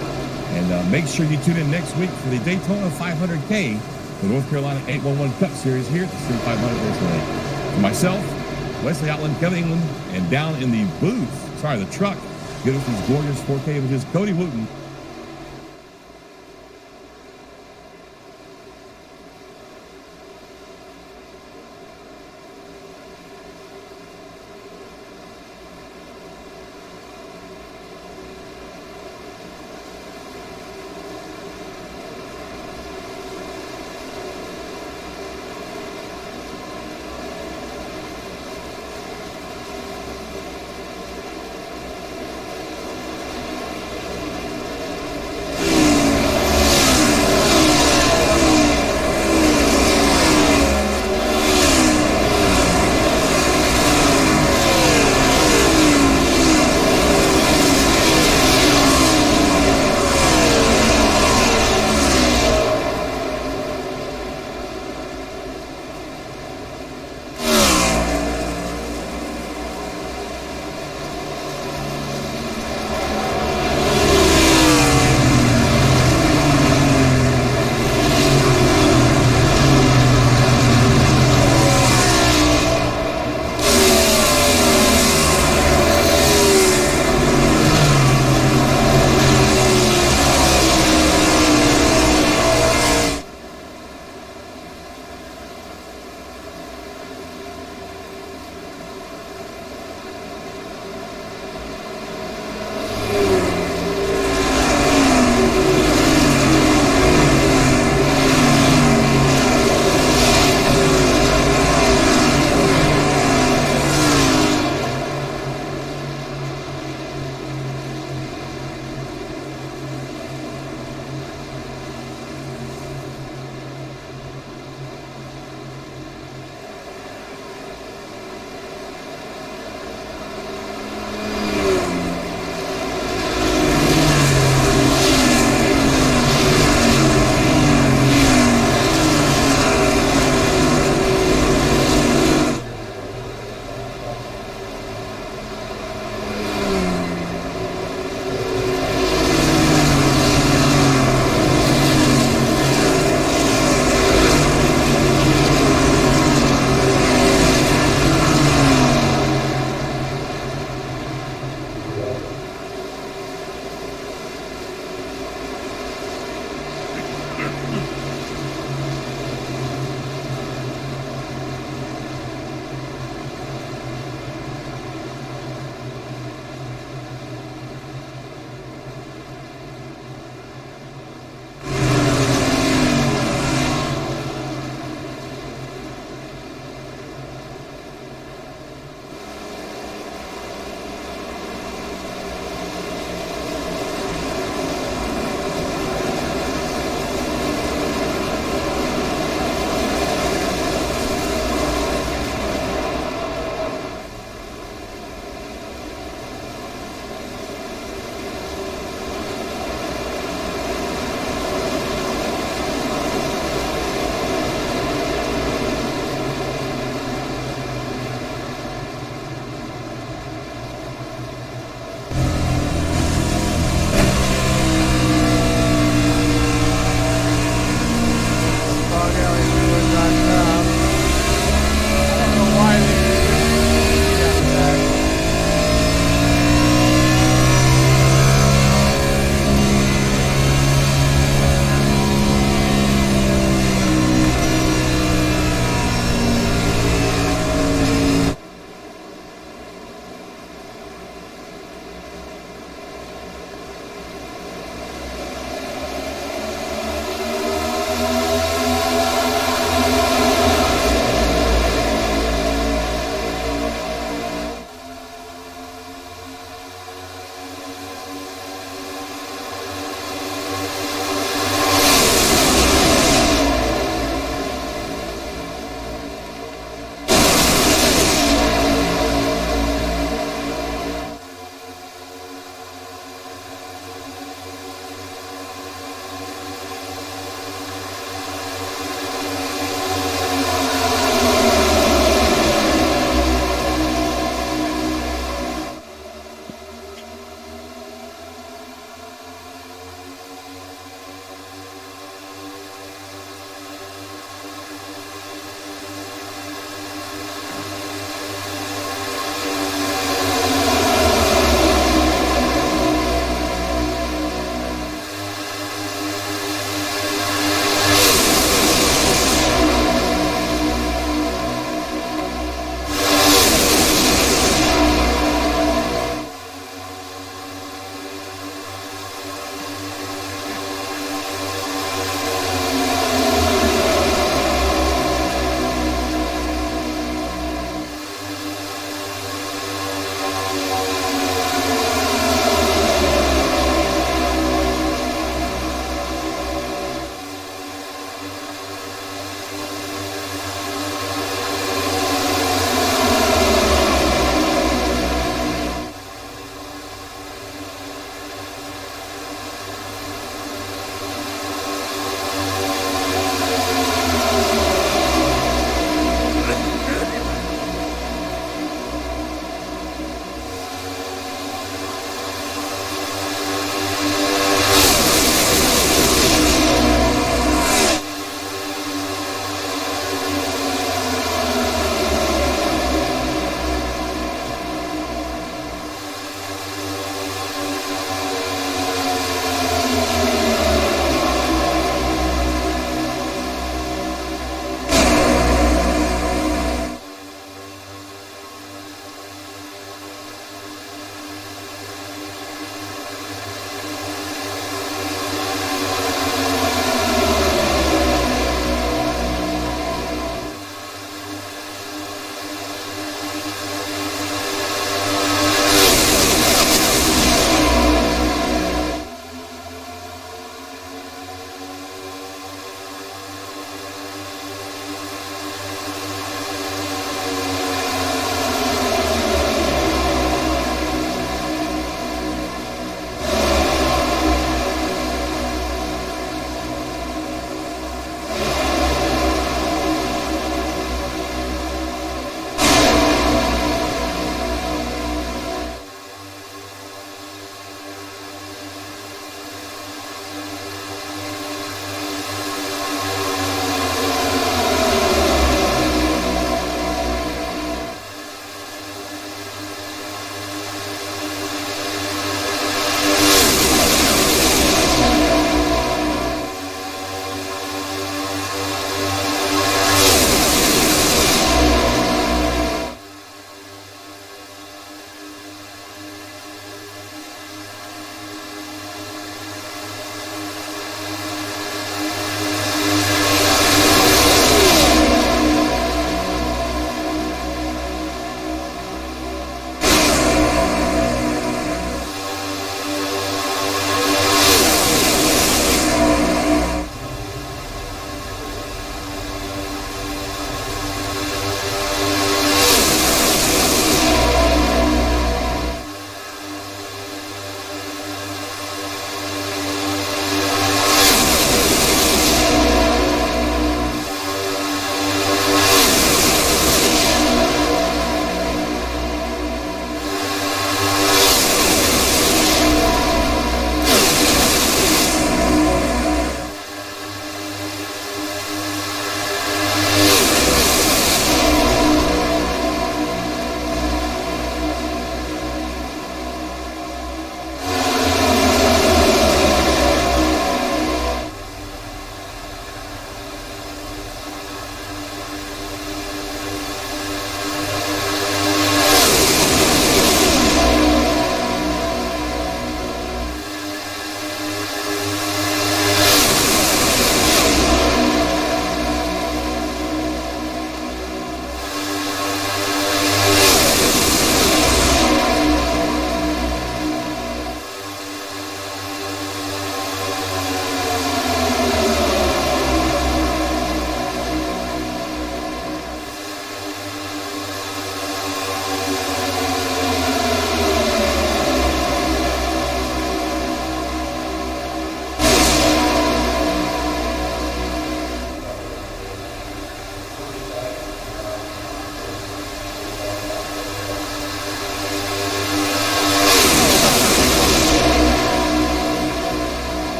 And make sure you tune in next week for the Daytona 500K, the North Carolina 811 Cup Series here at the Sim500 Racing Lake. For myself, Wesley Outland, Kevin England, and down in the booth, the truck, give us these gorgeous 4K images, Cody Wooten.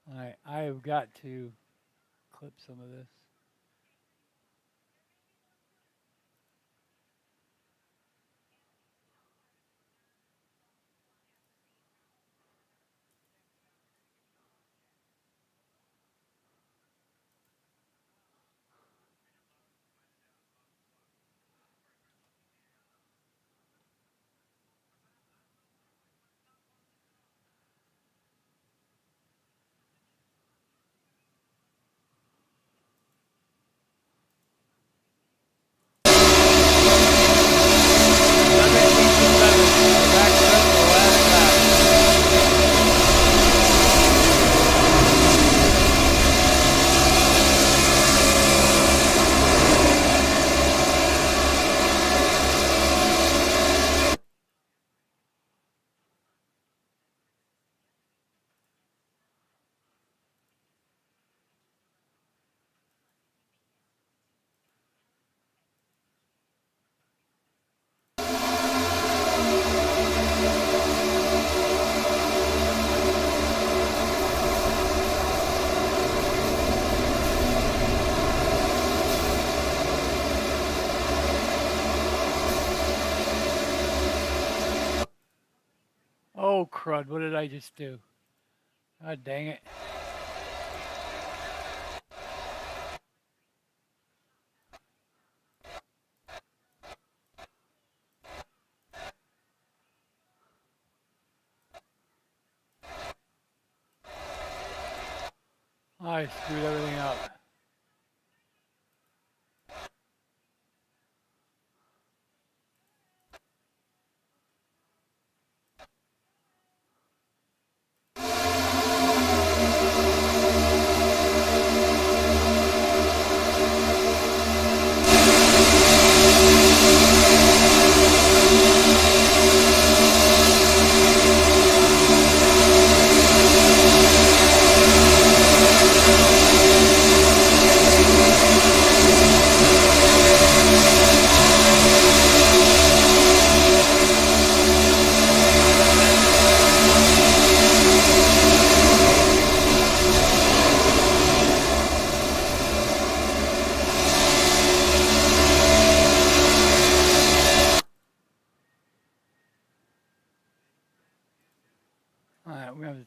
Alright, I have got to clip some of this. Oh crud, what did I just do? God dang it. I screwed everything up. Alright, we're going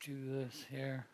to do this here.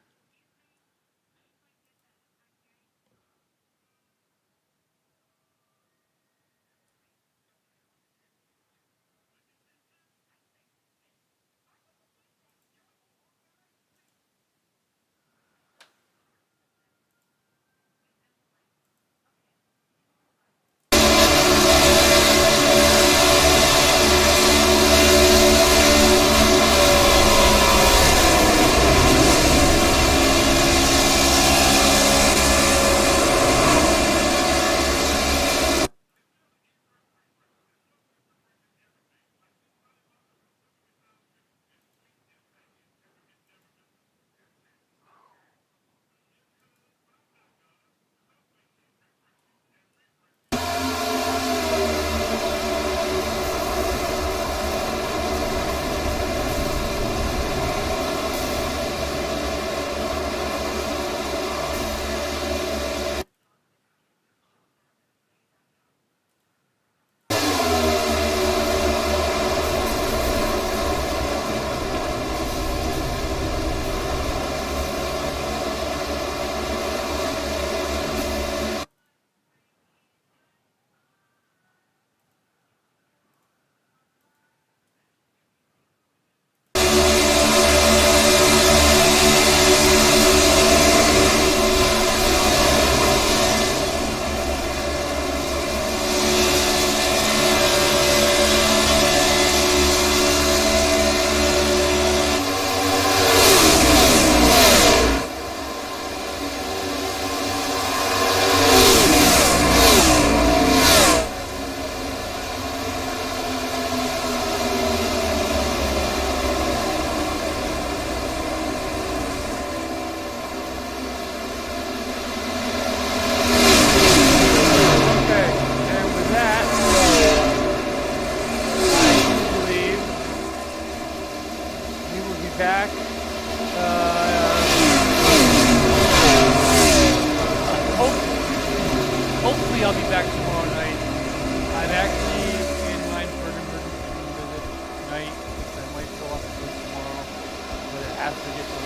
has to get some.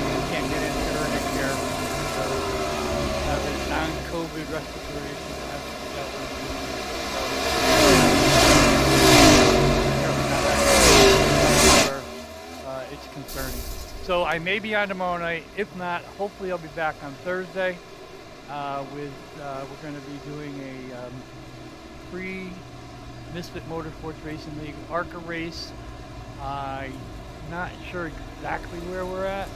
We can't get into urgent care. So, have a non-COVID respiratory issue that has to be dealt with. It's concerning. So I may be on tomorrow night. If not, hopefully I'll be back on Thursday. We're going to be doing a free Misfit Motorsports Racing League ARCA race. I'm not sure exactly where we're at,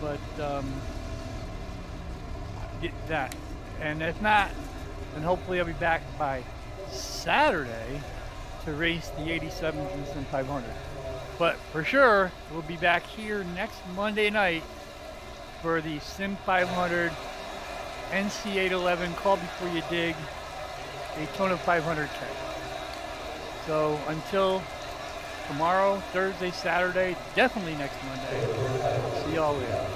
but get that. And if not, then hopefully I'll be back by Saturday to race the 87s and Sim500. But for sure, we'll be back here next Monday night for the Sim500 NC811 Call Before You Dig Daytona 500K. So until tomorrow, Thursday, Saturday, definitely next Monday. See y'all later.